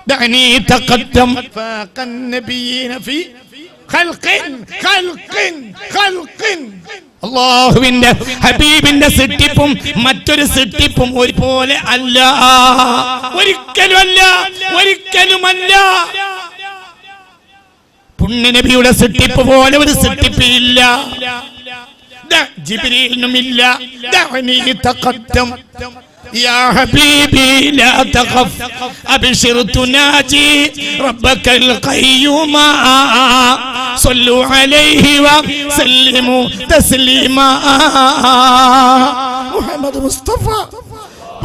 S1: ദഅനി തഖദ്ദം ഫാഖൻ നബിയീന ഫീ ഖൽഖിൻ ഖൽഖിൻ ഖൽഖിൻ. അല്ലാഹുവിന്റെ ഹബീബിന്റെ സൃഷ്ടിപ്പും മറ്റൊരു സൃഷ്ടിപ്പും ഒരുപോലെ അല്ല, ഒരിക്കലുമല്ല, ഒരിക്കലുമല്ല. പുണ്യനബിയുടെ സൃഷ്ടിപ്പ് പോലെ ഒരു സൃഷ്ടിപ്പില്ല, ജിബ്രീലിനുമില്ല. ദഅനി തഖദ്ദം يا حبيبي لا تخف أبشر تناجي ربك القيوم صلوا عليه وسلموا تسليما. محمد مصطفى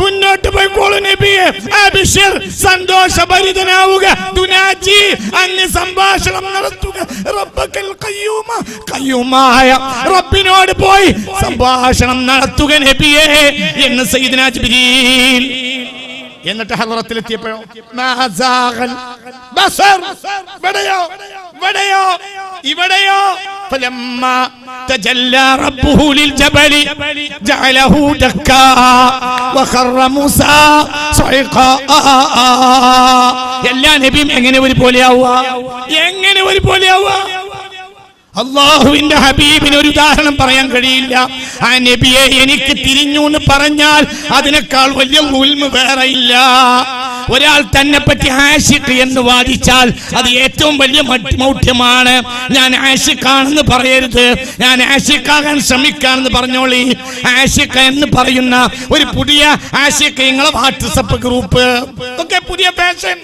S1: മുന്നോട്ട് പോയിക്കോളൂ നബിയെ. അബ്ശിർ, സന്തോഷഭരിതനാവുക. തുനാജി, അങ്ങ് സംഭാഷണം നടത്തുക. റബ്ബക്കൽ ഖയ്യൂമ, ഖയ്യൂമായ റബ്ബിനോട് പോയി സംഭാഷണം നടത്തുക നബിയെ എന്ന് സയ്യിദുനാ ജിബ്രീൽ. എന്നിട്ട് ഹദ്റത്തിലെത്തിയപ്പോഴോ മാസാഗൽ ബസർ, ഇവിടെയോ ഫലമ്മാ തജല്ലാ റബ്ബുഹു ലിൽജബലി ജഅലഹു ദക്കാ വഖറ മൂസാ സൈഖാ. എല്ലാ നബിയും എങ്ങനെ ഒരുപോലെയാവുക? അല്ലാഹുവിന്റെ ഹബീബിന് ഒരു ഉദാഹരണം പറയാൻ കഴിയില്ല. ആ നബിയെ എനിക്ക് തിരിഞ്ഞു എന്ന് പറഞ്ഞാൽ അതിനേക്കാൾ വലിയ ഉൽമ വേറെ ഇല്ല. ഒരാൾ തന്നെ പറ്റി ആശിഖ് എന്ന് വാദിച്ചാൽ അത് ഏറ്റവും വലിയ മൗഢ്യമാണ്. ഞാൻ ആശിഖാണെന്ന് പറയരുത്, ഞാൻ ആശിഖാകാൻ ശ്രമിക്കാണെന്ന് പറഞ്ഞോളി. ആശിഖ് എന്ന് പറയുന്ന ഒരു പുതിയ ആശിഖ്, നിങ്ങളെ വാട്സപ്പ് ഗ്രൂപ്പ് ഒക്കെ പുതിയ ഫാഷൻ.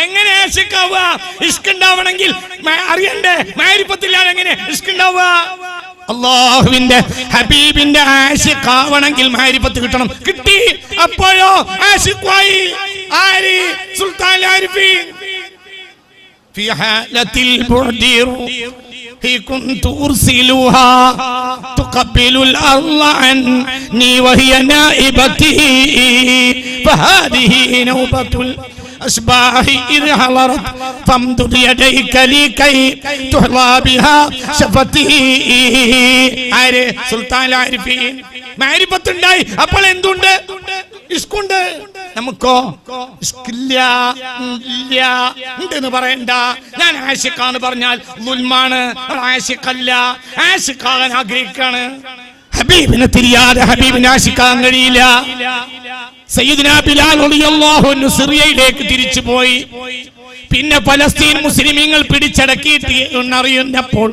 S1: എങ്ങനെ ആശിഖാവുക? ഇഷ്ക് ഉണ്ടാവണമെങ്കിൽ അറിയണ്ടേ? മാരിഫത്തില്ലാതെ എങ്ങനെ ഇഷ്ക് ഉണ്ടാവുക? അല്ലാഹുവിന്റെ ഹബീബിന്റെ ആശിഖാവണമെങ്കിൽ മാരിഫത്ത് കിട്ടണം. കിട്ടി, അപ്പോഴോ ആശിഖായി. ആരി? സുൽത്താൻ ആരിഫീൻ. في حالة البعد روحي كنت أرسلها تقبل الأرض عني وهي نائبتي فهذه نوبة الأشباح إذ حضرت فامدد يديك لي كي تحظى بها شفتي. ആര്? സുൽത്താൻ ആരിഫീൻ. മാരിഫത്ത് ഉണ്ടായി, അപ്പോൾ എന്തുണ്ട്? ഇഷ്കുണ്ട്. നമുക്കോ ഇഷ്കില്ല, ഉണ്ടെന്ന് പറയണ്ട. ഞാൻ ആശിഖാന്ന് പറഞ്ഞാൽ ദുൽമാണ്, ആശിഖല്ല. ആശിഖാകാൻ ആഗ്രഹിക്കാണ്. ഹബീബിനെ തിരിയാതെ ഹബീബിനെ ആശിക്കാൻ കഴിയില്ല. സയ്യിദുനാ ബിലാൽ റളിയല്ലാഹു അൻഹു സിറിയയിലേക്ക് തിരിച്ചുപോയി. പിന്നെ പലസ്തീൻ മുസ്ലിമീങ്ങൾ പിടിച്ചടക്കിയിട്ട് എന്നറിയുന്നപ്പോൾ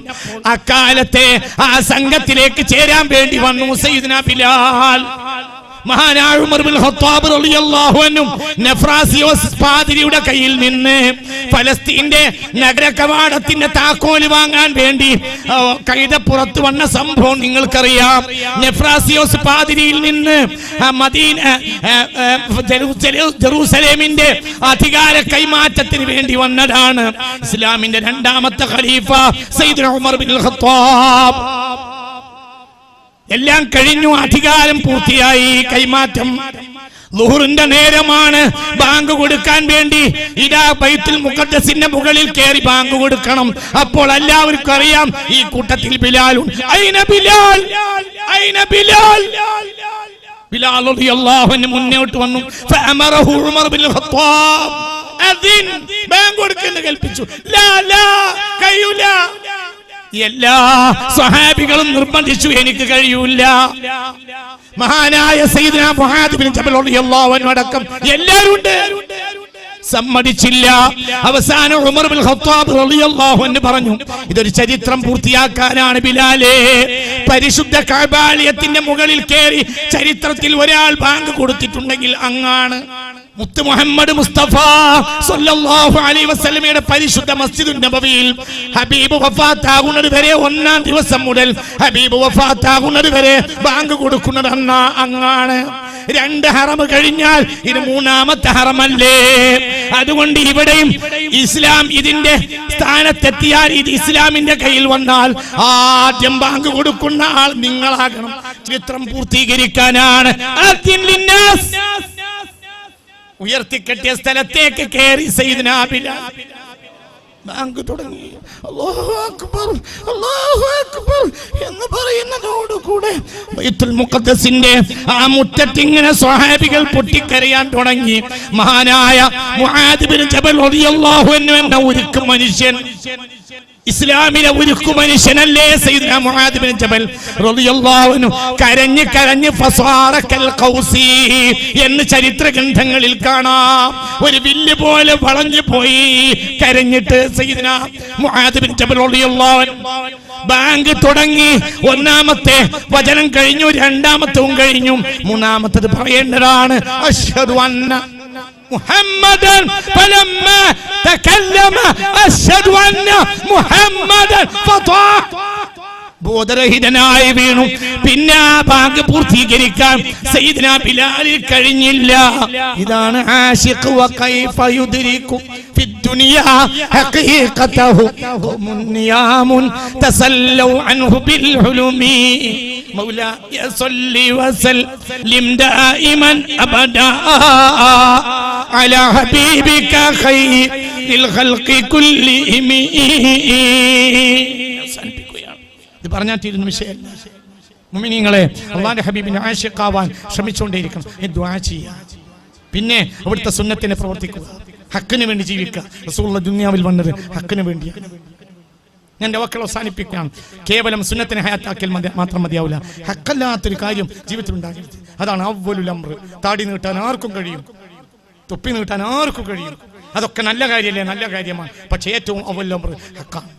S1: അക്കാലത്തെ ആ സംഘത്തിലേക്ക് ചേരാൻ വേണ്ടി വന്നു സയ്യിദുനാ ബിലാൽ. മഹാനായ ഉമർ ബിൻ ഖത്താബ് റളിയല്ലാഹു അൻഹു നഫ്രാസിയോസ് പാതിരിയുടെ കയ്യിൽ നിന്ന് ഫലസ്തീന്റെ നഗര കവാടത്തിന്റെ താക്കോല് വാങ്ങാൻ വേണ്ടി കൈതപ്പുറത്ത് വന്ന സംഭവം നിങ്ങൾക്കറിയാം. നഫ്രാസിയോസ് പാതിരിയിൽ നിന്ന് മദീന ജെറൂസലേമിന്റെ അധികാര കൈമാറ്റത്തിന് വേണ്ടി വന്നതാണ് ഇസ്ലാമിന്റെ രണ്ടാമത്തെ ഖലീഫ സയ്യിദുനാ ഉമർ ബിൻ ഖത്താബ്. എല്ലാം കഴിഞ്ഞു, അധികാരം പൂർത്തിയായി, കൈമാറ്റം. ളുഹറിന്റെ നേരമാണ്. ബാങ്ക് കൊടുക്കാൻ വേണ്ടി ഇതാ ബൈത്തുൽ മുഖദ്ദസിന്റെ മുകളിൽ കയറി ബാങ്ക് കൊടുക്കണം. അപ്പോൾ എല്ലാവർക്കും അറിയാം ഈ കൂട്ടത്തിൽ ബിലാലുണ്ട്. ഐന ബിലാൽ, ഐന ബിലാൽ. ബിലാൽ റളിയല്ലാഹു അൻഹു മുന്നോട്ട് വന്നു. ഫഅമറഹു Umar bin Khattab Adin, bank കൊടുക്കുന്നു കൽപ്പിച്ചു. ലാ ലാ കയ്യൂല. എല്ലാ സ്വഹാബികളും നിർബന്ധിച്ചു, എനിക്ക് കഴിയൂല. മഹാനായ സയ്യിദുനാ മുആദ് ബിൻ ജബൽ റളിയല്ലാഹു അൻഹു അടക്കം എല്ലാവരും ഉണ്ട്, സമ്മതിച്ചില്ല. അവസാനം ഉമർ ബിൻ ഖത്താബ് റളിയല്ലാഹു അൻഹു പറഞ്ഞു, ഇതൊരു ചരിത്രം പൂർത്തിയാക്കാനാണ് ബിലാലേ. പരിശുദ്ധ കഅബാലയത്തിന്റെ മുകളിൽ കയറി ചരിത്രത്തിൽ ഒരാൾ ബാങ്ക് കൊടുത്തിട്ടുണ്ടെങ്കിൽ അങ്ങാണ് മുത്ത് മുഹമ്മദ് മുസ്തഫ സല്ലല്ലാഹു അലൈഹി വസല്ലമയുടെ പരിശുദ്ധ മസ്ജിദുൻ നബവിയിൽ ഹബീബ് വഫാത്താകുന്നത് വരെ ഒന്നാം ദിവസം മുതൽ ഹബീബ് വഫാത്താകുന്നത് വരെ ബാങ്ക് കൊടുക്കുന്നത് അങ്ങാണ്. രണ്ട് ഹറം കഴിഞ്ഞാൽ ഇത് മൂന്നാമത്തെ ഹറമല്ലേ? അതുകൊണ്ട് ഇവിടെയും ഇസ്ലാം ഇതിന്റെ സ്ഥാനത്തെത്തിയാൽ, ഇത് ഇസ്ലാമിന്റെ കയ്യിൽ വന്നാൽ ആദ്യം ബാങ്ക് കൊടുക്കുന്ന ആൾ നിങ്ങളാകണം. ചിത്രം പൂർത്തീകരിക്കാനാണ്. ഉയർത്തിക്കെട്ടിയ സ്ഥലത്തേക്ക് കയറി സയ്യിദുനാ ബിലാൽ
S2: ബാങ്ക് തുടങ്ങി. അല്ലാഹു അക്ബർ അല്ലാഹു അക്ബർ എന്ന് പറയുന്നതോടുകൂടെ ബൈത്തുൽ മുഖദ്ദസിന്റെ ആ മുറ്റത്തിങ്ങനെ സ്വഹാബികൾ പൊട്ടിക്കരയാൻ തുടങ്ങി. മഹാനായ മുആദ് ബിൻ ജബൽ റളിയല്ലാഹു അൻഹു എന്ന ഉരുക്കു മനുഷ്യൻ, ഇസ്ലാമിലെ ഉരുക്കു മനുഷ്യനല്ലേ സയ്യിദ്നാ മുആദ് ബിൻ ജബൽ റളിയല്ലാഹു അൻഹു കരഞ്ഞ് കരഞ്ഞ് ഫസാറക്കൽ ഖൗസി എന്ന് ചരിത്ര ഗ്രന്ഥങ്ങളിൽ കാണാം. ഒരു വില്ല് പോലെ വളഞ്ഞു പോയി കരഞ്ഞിട്ട് സയ്യിദ്നാ മുആദ് ബിൻ ജബൽ റളിയല്ലാഹു അൻഹു ബാങ്ക് തുടങ്ങി. ഒന്നാമത്തെ വചനം കഴിഞ്ഞു, രണ്ടാമത്തവും കഴിഞ്ഞു, മൂന്നാമത്തത് പറയേണ്ടതാണ്. അശ്ഹദു അന്ന മുഹമ്മദൻ ഫലമ്മ തകല്ലമ അശ്ഹദു അന്ന മുഹമ്മദൻ ഫതാ ബോധരഹിതനായി വീണു. പിന്നെ ആ ബാങ്ക് പൂർത്തീകരിക്കാൻ സയ്യിദ്നാ ബിലാലിൽ കഴിഞ്ഞില്ല. ഇതാണ് ആശിഖ് വകൈഫ യുദ്രികു ഫിദ്ദുനിയാ ഹഖീഖതഹു മുനിയാമുൻ തസല്ലു അൻഹു ബിൽ ഹുലുമി മൗലായ സല്ലി വസല്ലിം ദായിമൻ അബദാ അലാ ഹബീബിക ഖൈറിൽ ഖൽഖി കുല്ലിഹിം. ഇത് പറഞ്ഞാൽ തീരുന്ന വിഷയമല്ല. മുഅ്മിനീങ്ങളെ, അല്ലാഹുവിന്റെ ഹബീബിനെ ആശിഖാവാൻ ശ്രമിച്ചുകൊണ്ടേയിരിക്കണം. ദുആ ചെയ്യുക, പിന്നെ അവിടുത്തെ സുന്നത്തിനെ പ്രവർത്തിക്കുക, ഹക്കിന് വേണ്ടി ജീവിക്കുക. റസൂലുള്ളാഹി ദുനിയാവിൽ വന്നത് ഹക്കിന് വേണ്ടിയാണ്. ഞാൻ എൻ്റെ വാക്കുകൾ അവസാനിപ്പിക്കാം. കേവലം സുന്നത്തിനെ ഹയാത്താക്കിയാൽ മാത്രം മതിയാവില്ല. ഹക്കല്ലാത്തൊരു കാര്യം ജീവിതത്തിൽ ഉണ്ടാകരുത്. അതാണ് അവ്വലുൽ അംർ. താടി നീട്ടാൻ ആർക്കും കഴിയും, തൊപ്പി നീട്ടാൻ ആർക്കും കഴിയും. അതൊക്കെ നല്ല കാര്യമല്ലേ, നല്ല കാര്യമാണ്. പക്ഷേ ഏറ്റവും അവ്വലുൽ അംർ ഹക്കാണ്.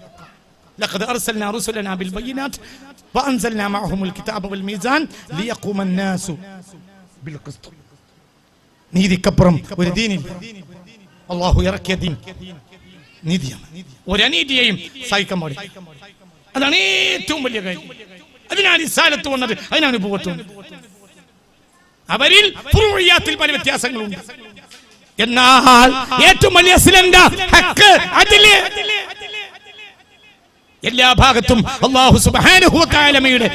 S2: لقد أرسلنا رسلنا بالبينات وأنزلنا معهم الكتاب والميزان ليقوم الناس بالقسط. നീതിക്കപ്പുറം ഒരു ദീനില്ല. അല്ലാഹു ഇറക്കിയ ദീൻ നീതിയാണ്. ഒരു അനീതിയെയും സഹിക്കാൻ പാടില്ല. അതാണ് ഏറ്റവും വലിയ കാര്യം. അതിനാണ് റിസാലത്ത് വന്നത്, അതിനാണ് നുബുവത്ത് വന്നത്. അവരിൽ ഫുറൂഇയാത്തിൽ പല വ്യത്യാസങ്ങളുണ്ട്. എന്നാൽ ഏറ്റവും വലിയ അസ്ലന്താ ഹക്ക്, അദ്ല്. എല്ലാ ഭാഗത്തും അല്ലാഹു സുബ്ഹാനഹു വ തആലയുടെ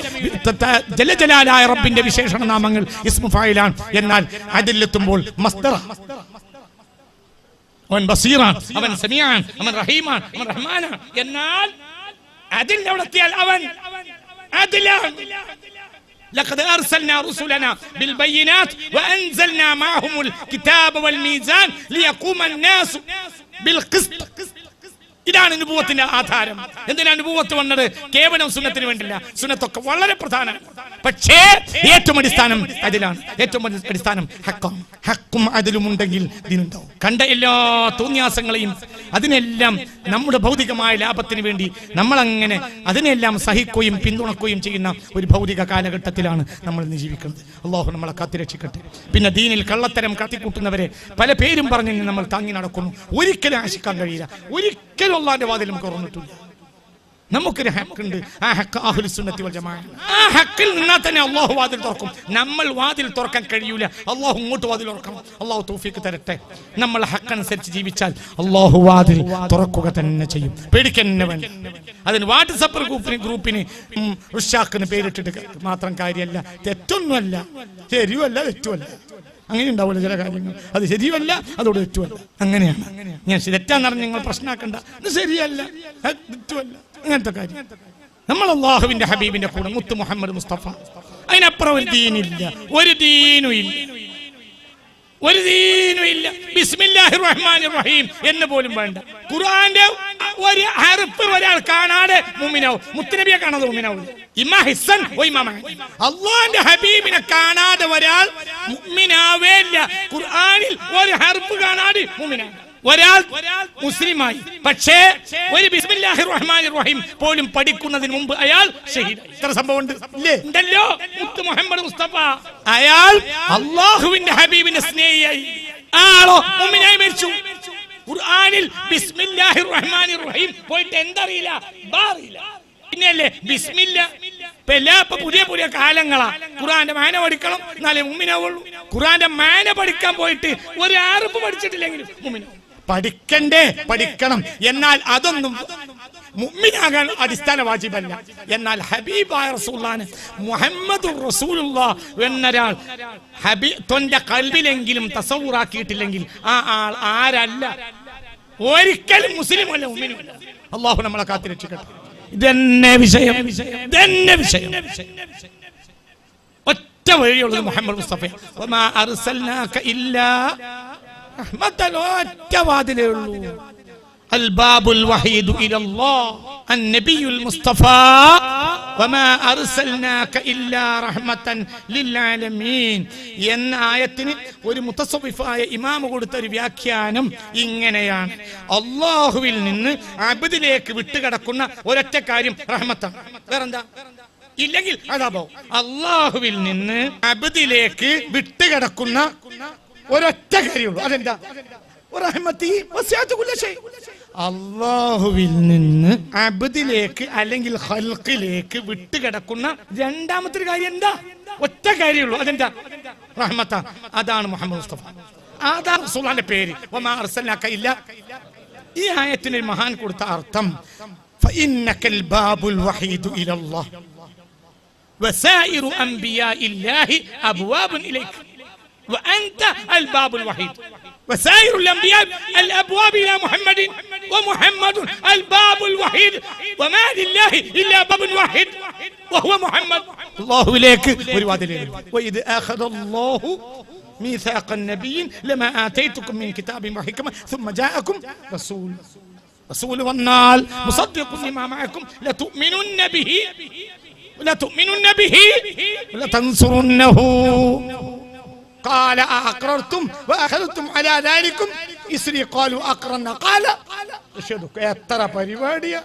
S2: ജലജലാലായ റബ്ബിന്റെ വിശേഷണ നാമങ്ങൾ ഇസ്മു ഫായിലാണ്. എന്നാൽ അദിലെത്തുമ്പോൾ മസ്ദറ. അവൻ ബസീറാൻ, അവൻ സമീആൻ, അവൻ റഹീമാൻ, അവൻ റഹ്മാനാൻ. എന്നാൽ അതിൽ എവിടെത്തിയാൽ അവൻ അദിലാണ്. لقد أرسلنا رسلنا بالبينات وأنزلنا معهم الكتاب والميزان ليقوم الناس بالقسط. ഇതാണ് നുബുവത്തിന്റെ ആധാരം. എന്തിനാണ് നുബുവത്ത് വന്നത്? കേവലം സുന്നത്തിന് വേണ്ടില്ല. സുന്നത്തൊക്കെ വളരെ പ്രധാനമാണ്. പക്ഷേ ഏറ്റവും അടിസ്ഥാനം അതിലാണ്. ഏറ്റവും അടിസ്ഥാനം ഹക്കും. ഹക്കും അതിലും ഉണ്ടെങ്കിൽ ഇതിനുണ്ടാവും. കണ്ട എല്ലാ തോന്നിയാസങ്ങളെയും അതിനെല്ലാം നമ്മുടെ ഭൗതികമായ ലാഭത്തിന് വേണ്ടി നമ്മളങ്ങനെ അതിനെല്ലാം സഹിക്കുകയും പിന്തുണക്കുകയും ചെയ്യുന്ന ഒരു ഭൗതിക കാലഘട്ടത്തിലാണ് നമ്മൾ ഇന്ന് ജീവിക്കുന്നത്. അല്ലാഹു നമ്മളെ കാത്തുരക്ഷിക്കട്ടെ. പിന്നെ ദീനിൽ കള്ളത്തരം കാത്തിക്കൂട്ടുന്നവരെ പല പേരും പറഞ്ഞ് നമ്മൾ താങ്ങി നടക്കുന്നു. ഒരിക്കലും ആശിക്കാൻ കഴിയില്ല. ഒരിക്കലും അല്ലാഹുവിന്റെ വാതിലും തുറന്നിട്ടില്ല. നമുക്കൊരു ഹക്കുണ്ട്. ആ ഹക്ക് അഹ്ലുസ് സുന്നത്തി വൽ ജമാഅ. ആ ഹക്കിൽ നിന്നാൽ തന്നെ അല്ലാഹു വാതിൽ തുറക്കും. നമ്മൾ വാതിൽ തുറക്കാൻ കഴിയൂല. അല്ലാഹു ഇങ്ങോട്ട് വാതിൽ തുറക്കണം. അല്ലാഹു തൗഫീഖ് തരട്ടെ. നമ്മൾ ഹക്കനുസരിച്ച് ജീവിച്ചാൽ അല്ലാഹു വാതിൽ തുറക്കുക തന്നെ ചെയ്യും. പേടിക്കന്നെ വേണ്ട. അതിന് വാട്സപ്പ് ഗ്രൂപ്പിന് ഉഷാഖിന് പേരിട്ടിട്ട് മാത്രം കാര്യമല്ല. തെറ്റൊന്നുമല്ല, ശരിയുമല്ല, തെറ്റുമല്ല. അങ്ങനെ ഉണ്ടാവില്ല ചില കാര്യങ്ങൾ. അത് ശരിയല്ല, അതോട് തെറ്റുമല്ല. അങ്ങനെയാണ്. ഞാൻ തെറ്റാന്ന് പറഞ്ഞ് നിങ്ങൾ പ്രശ്നമാക്കണ്ട. ഇത് ശരിയല്ല, തെറ്റുമല്ല, അങ്ങനത്തെ കാര്യം. നമ്മൾ അല്ലാഹുവിന്റെ ഹബീബിന്റെ കൂടെ മുത്ത് മുഹമ്മദ് മുസ്തഫ. അതിനപ്പുറം ഒരു ദീനില്ല, ഒരു ദീനും ഇല്ല, ഒരു ദീനും ഇല്ല. ബിസ്മില്ലാഹിർ റഹ്മാനിർ റഹീം എന്ന് പോലും വേണ്ട. ഖുർആന്റെ ഒരു ഹർഫ് ഒരാൾ കാണാതെ മുഅ്മിനാവും. മുത്തുനബിയെ കാണാതെ മുഅ്മിനാവും. ഇമാ ഹിസ്സൻ ഓ ഇമാമ. അല്ലാഹുവിന്റെ ഹബീബിനെ കാണാതെ ഒരാൾ മുഅ്മിനാവേയില്ല. ഖുർആനിൽ ഒരു ഹർഫ് കാണാതെ മുഅ്മിനാവും. ഒരാൾ മുസ്ലിമായി, പക്ഷേ ഒരു ബിസ്മില്ലാഹിർ റഹ്മാനിർ റഹീം പോലും പഠിക്കുന്നതിന് മുമ്പ് അയാൾ ഷഹീദ്. ഇത്ര സംഭവം ഉണ്ടല്ലോ. മുത്ത് മുഹമ്മദ് മുസ്തഫ അയാൾ അല്ലാഹുവിന്റെ ഹബീബിനെ സ്നേഹിയായി ആളോ മുഅ്മിനായി മരിച്ചു. ഖുർആനിൽ ബിസ്മില്ലാഹിർ റഹ്മാനിർ റഹീം പോയിട്ട് എന്തറിയില്ല, ബാറിയില്ല. പിന്നെയല്ലേ ബിസ്മില്ല. പുതിയ പുതിയ കാലങ്ങളാ. ഖുർആന്റെ മാന പഠിക്കണം, എന്നാലേ മുഅ്മിനാവുള്ളൂ. ഖുർആന്റെ മാന പഠിക്കാൻ പോയിട്ട് ഒരു അറബ് പഠിച്ചിട്ടില്ലെങ്കിലും മുഅ്മിനാവും. പഠിക്കണ്ടേ, പഠിക്കണം. എന്നാൽ അതൊന്നും മുഅ്മിനാകാൻ അടിസ്ഥാന വാജിബല്ല. എന്നാൽ ഹബീബായ റസൂലുള്ളാഹി മുഹമ്മദുർ റസൂലുള്ളാഹ് എന്നൊരാൾ തന്റെ ഖൽബിലെങ്കിലും തസവ്വുറാക്കിയിട്ടില്ലെങ്കിൽ ആ ആൾ ആരല്ല?
S1: ഒരിക്കലും മുസ്ലിം അല്ല, മുഅ്മിനുമല്ല. അല്ലാഹു നമ്മളെ കാത്തിരക്ഷിക്കട്ടെ. ഇതന്നെ വിഷയം. ഒറ്റ വഴിയുള്ളത് മുഹമ്മദ് മുസ്തഫ. വമാ അർസൽനാക ഇല്ലാ റഹ്മത്തൻ, ഒറ്റ വാതിലേ ഉള്ളൂ. الباب الوحيد إلى الله النبي المصطفى وما أرسلناك إلا رحمة للعالمين എന്ന ആയത്തിന് ഒരു മുതസവ്വിഫായ ഇമാം കൊടുത്ത ഒരു വ്യാഖ്യാനം ഇങ്ങനെയാണ്: അല്ലാഹുവിൽ നിന്ന് അബ്ദിലേക്ക് വിട്ടുകിടക്കുന്ന ഒരൊറ്റ കാര്യം റഹ്മത്താണ്. വേറെന്താ? ഇല്ലെങ്കിൽ അദാബാവും. അല്ലാഹുവിൽ നിന്ന് അബ്ദിലേക്ക് വിട്ടുകിടക്കുന്ന ഒരൊറ്റ കാര്യമുള്ളൂ. അതെന്താ? റഹ്മത്തി വസിഅത് കുല്ല ശൈ. അല്ലാഹുവിൽ നിന്ന് അബ്ദിലേക്ക് അല്ലെങ്കിൽ ഖൽഖിലേക്ക് വിട്ടുകിടക്കുന്ന രണ്ടാമത്തെ കാര്യം എന്താ? ഒറ്റ കാര്യമുള്ളൂ. അതെന്താ? റഹ്മത്ത. അതാണ് മുഹമ്മദ് മുസ്തഫ, അതാണ് റസൂലുള്ളാഹിന്റെ പേര്. വമാ അർസൽനാക ഇല്ല. ഈ ആയത്തിന് മഹാൻ കൊടുത്ത അർത്ഥം ഫഇന്നകൽ ബാബുൽ വഹീദു ഇലല്ലാഹ് വസായിറു അംബിയാഇല്ലാഹി അബ്വാബുൻ ഇലൈക وأنت الباب الوحيد وسائر الأنبياء الأبواب إلى محمد ومحمد الباب الوحيد وما لله إلا باب واحد وهو محمد. الله إليك وإذ أخذ الله ميثاق النبيين لما آتيتكم من كتاب وحكمة ثم جاءكم رسول والنال مصدق لما معكم لتؤمنن به ولتنصرنه قال أقررتم وأخذتم على ذلكم إسري قالوا أقررنا قال أشهدك. എത്ര പരിപാടിയാ!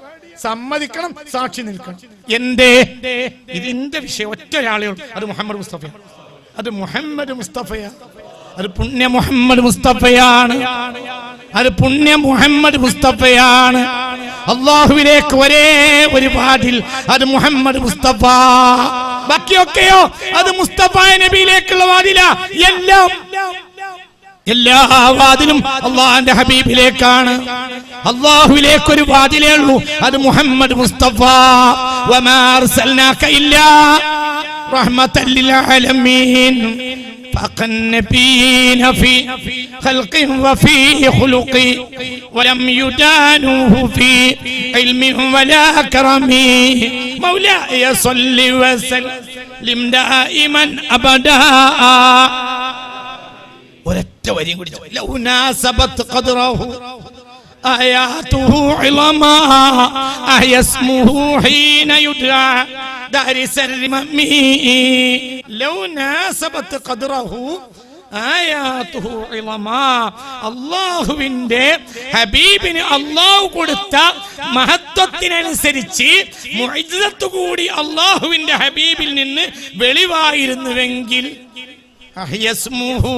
S1: സമ്മതിക്കണം, സാക്ഷി നിൽക്കണം. എന്തേ? ഇതിന്റെ വിഷയം ഒറ്റ ഒരാളേ ഉള്ളൂ. അത് മുഹമ്മദ് മുസ്തഫയാണ്. അത് മുഹമ്മദ് മുസ്തഫയാണ്. അത് പുണ്യ മുഹമ്മദ് മുസ്തഫയാണ്. അത് പുണ്യ മുഹമ്മദ് മുസ്തഫയാണ്. അല്ലാഹുവിലേക്ക് ഒരേ ഒരു വാതിൽ, അത് മുഹമ്മദ് മുസ്തഫ. ബാക്കിയൊക്കെയോ അത് മുസ്തഫ നബിയിലേക്കുള്ള വാതിലാ. എല്ലാ വാതിലും അള്ളാഹുവിന്റെ ഹബീബിലേക്കാണ്. അള്ളാഹുവിലേക്ക് ഒരു വാതിലേ ഉള്ളൂ, അത് മുഹമ്മദ് മുസ്തഫ. വമാ അർസൽനാക ഇല്ലാ റഹ്മത്തൻ ലിൽ ആലമീൻ. فاق النبيين في خلق وفي خلق ولم يدانوه في علم ولا كرم مولاي صل وسلم دائما ابدا. ഒരൊറ്റ വരിയും കൂടി. ലൗ നാസബത് ഖദ്റഹു آياته عظما أحيا اسمه حين يدعى دارس الرمم لو ناسبت قدره آياته عظما. അല്ലാഹുവിന്റെ ഹബീബിന് അല്ലാഹു കൊടുത്ത മഹത്വത്തിനനുസരിച്ച് മുഅ്ജിസത്ത് കൂടി അല്ലാഹുവിന്റെ ഹബീബിൽ നിന്ന് വെളിവായിരുന്നുവെങ്കിൽ അഹ്യാ ഇസ്മുഹു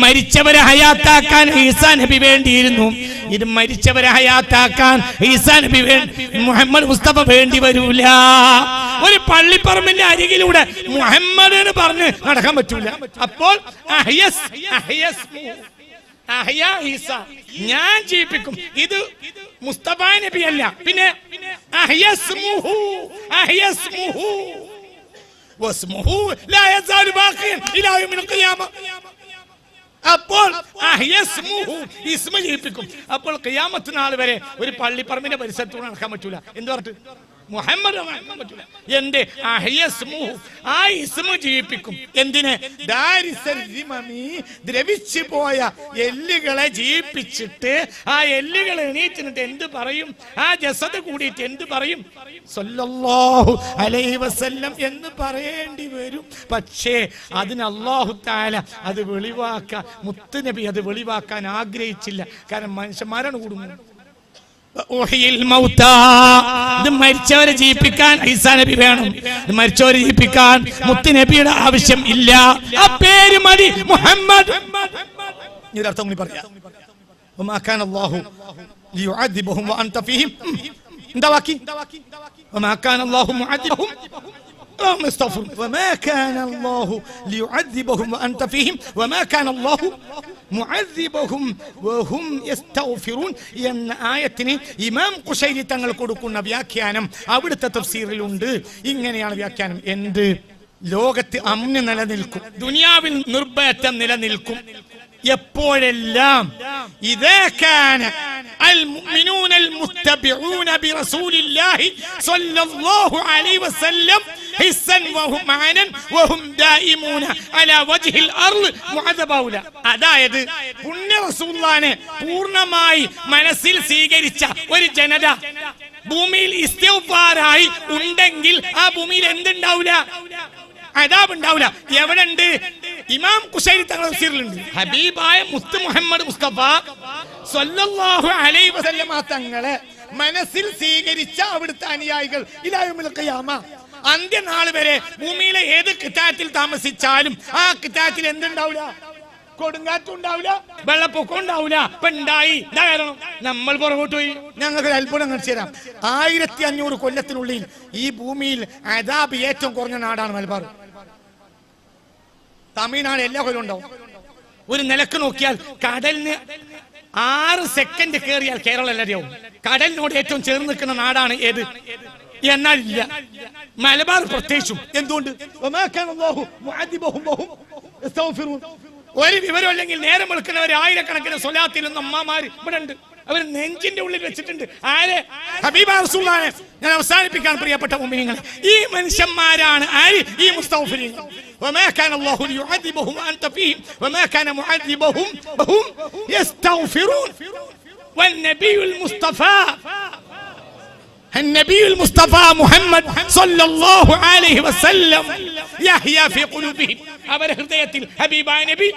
S1: മരിച്ചവരെ ഹയാത്താക്കാൻ ഈസാ നബി വേണ്ടിയിരുന്നു. ഇത് മരിച്ചവരെ ഹയാത്താക്കാൻ ഈസാ നബി മുഹമ്മദ് മുസ്തഫ വേണ്ടി വരൂല. ഒരു പള്ളിപ്പറമ്പിന്റെ അരികിലൂടെ മുഹമ്മദ് എന്ന് പറഞ്ഞ് നടക്കാൻ പറ്റൂല. അപ്പോൾ ഞാൻ ജീവിപ്പിക്കും. ഇത് മുസ്തഫ നബി അല്ല, പിന്നെ واسمه لا يزال باقيا الى يوم القيامه. അപ്പോൾ ഇസ്മ ജീവിപ്പിക്കും. അപ്പോൾ ഖിയാമത്ത് നാൾ വരെ ഒരു പള്ളിപ്പറമ്പിന്റെ പരിസരത്തൂടെ നടക്കാൻ പറ്റൂല. എന്ത് പറഞ്ഞു? മുഹമ്മദ് നടക്കാൻ പറ്റൂല. എന്റെ ആ ഇസ്മ ജീവിപ്പിക്കും. എന്തിന്? ദ്രവിച്ചു പോയ എല്ലുകളെ ജീവിപ്പിച്ചിട്ട് ആ എല്ലുകൾ എണീറ്റിട്ട് എന്ത് പറയും? ആ ജസദ് കൂടിയിട്ട് എന്ത് പറയും? സല്ലല്ലാഹു അലൈഹി വസല്ലം എന്ന് പറയേണ്ടി വരും. പക്ഷേ അതിന് അല്ലാഹു തആല അത് വെളിവാക്കാൻ, മുത്തുനബി അത് വെളിവാക്കാൻ ആഗ്രഹിച്ചില്ല. കാരണം മനുഷ്യന്മാരാണ് കൂടുന്നത്. ഇത് മരിച്ചവരെ ജീവിപ്പിക്കാൻ ഈസാ നബി വേണം. ഇത് മരിച്ചവരെ ജീവിപ്പിക്കാൻ മുത്തുനബിയുടെ ആവശ്യം ഇല്ല. ആ പേര് മതി, മുഹമ്മദ്. ഇതിനർത്ഥം കൂടി പറയാം. വമാ കാന അല്ലാഹു ലിയുഅദ്ദിബഹും വഅൻത ഫീഹിം. എന്താ ബാക്കി? വമാ കാന അല്ലാഹു മുഅദ്ദിബഹും وما كان الله ليعذبهم وأنت فيهم وما كان الله معذبهم وهم يستغفرون എന്ന ആയത്തിന് ഇമാം ഖുശൈരി തങ്ങൾ കൊടുക്കുന്ന വ്യാഖ്യാനം അവിടുത്തെ തഫ്സീറിലുണ്ട്. ഇങ്ങനെയാണ് വ്യാഖ്യാനം. എന്ത്? ലോകത്ത് അമ്ന് നിലനിൽക്കും, ദുനിയാവിൽ നിർഭയത്വം നിലനിൽക്കും എപ്പോഴെല്ലാം ഇദാ കാന അൽ മുഅ്മിനൂന അൽ മുത്തബിഊന ബിറസൂലില്ലാഹി സ്വല്ലല്ലാഹു അലൈഹി വസല്ലം ഹിസ്സൻ വഹും മഅനൻ വഹും ദായിമൂന അലാ വജ്ഹിൽ അർള് മുഅദബൗല. അതായത് പുണ്യ റസൂലുള്ളാഹിനെ പൂർണ്ണമായി മനസ്സിൽ സ്വീകരിച്ച ഒരു ജനത ഭൂമിയിൽ ഇസ്തിഗ്ഫാറായി ഉണ്ടെങ്കിൽ ആ ഭൂമിയിൽ എന്തുണ്ടാവില്ല? അദാബ് ഉണ്ടാവില്ല. എവിടെ ഉണ്ട്? ഇമാം ഖുശൈരി തങ്ങളുടെ തഫ്സീറിലുണ്ട്. ഹബീബായ മുത്ത് മുഹമ്മദ് മുസ്തഫ സ്വല്ലല്ലാഹു അലൈഹി വസല്ലം തങ്ങളെ മനസ്സിൽ സ്വീകരിച്ച അവിടുത്തെ അനുയായികൾ ഇലാ യൗമിൽ ഖിയാമ, അന്ത്യനാൾ വരെ ഭൂമിയിലെ ഏത് കിതാത്തിൽ താമസിച്ചാലും ആ കിതാത്തിൽ എന്തുണ്ടാവില്ല? കൊടുങ്കാറ്റും ഉണ്ടാവില്ല, വെള്ളപ്പൊക്കം ഉണ്ടാവില്ല. ഇപ്പൊ ഉണ്ടായി. കാരണം നമ്മൾ പുറകോട്ട് പോയി. ഞങ്ങൾക്ക് അത്ഭുതം കാണിച്ചു തരാം. 1500 കൊല്ലത്തിനുള്ളിൽ ഈ ഭൂമിയിൽ അദാബ് ഏറ്റവും കുറഞ്ഞ നാടാണ് മലബാർ. തമിഴ്നാട് എല്ലാ കൊല്ലം ഉണ്ടാവും. ഒരു നിലക്ക് നോക്കിയാൽ കടലിന് 6 സെക്കൻഡ് കയറിയാൽ കേരളം എല്ലാവരും കടലിനോട് ഏറ്റവും ചേർന്ന് നിൽക്കുന്ന നാടാണ് ഏത്? എന്നാൽ ഇല്ല, മലബാർ പ്രത്യേകിച്ചും. എന്തുകൊണ്ട്? ഒരു വിവരം അല്ലെങ്കിൽ നേരം വെളുക്കുന്നവർ ആയിരക്കണക്കിന് സ്വലാത്തിലൊന്നും അമ്മമാര് ഇവിടെ ഉണ്ട്. അവർ നെഞ്ചിന്റെ ഉള്ളിൽ വെച്ചിട്ടുണ്ട്. ആരെ? ഹബീബ റസൂലുള്ളാഹിനെ. ഞാൻ അവസാനിപ്പിക്കാൻ പ്രിയപ്പെട്ട മുഅ്മിനീങ്ങളെ, ഈ മനുഷ്യന്മാരാണ് ആര്? ഈ മുസ്തഗ്ഫിരീൻ. വമാ കാന അല്ലാഹു ലിയുഅദിബഹും അൻത ഫീഹിം വമാ കാന മുഅദിബഹും വഹും യസ്തഗ്ഫിറൂൻ. വന്നബിയുൽ മുസ്തഫ النبي المصطفى محمد صلى الله عليه وسلم يحيى في قلوبهم. അവരുടെ ഹൃദയത്തിൽ ഹബീബായ നബി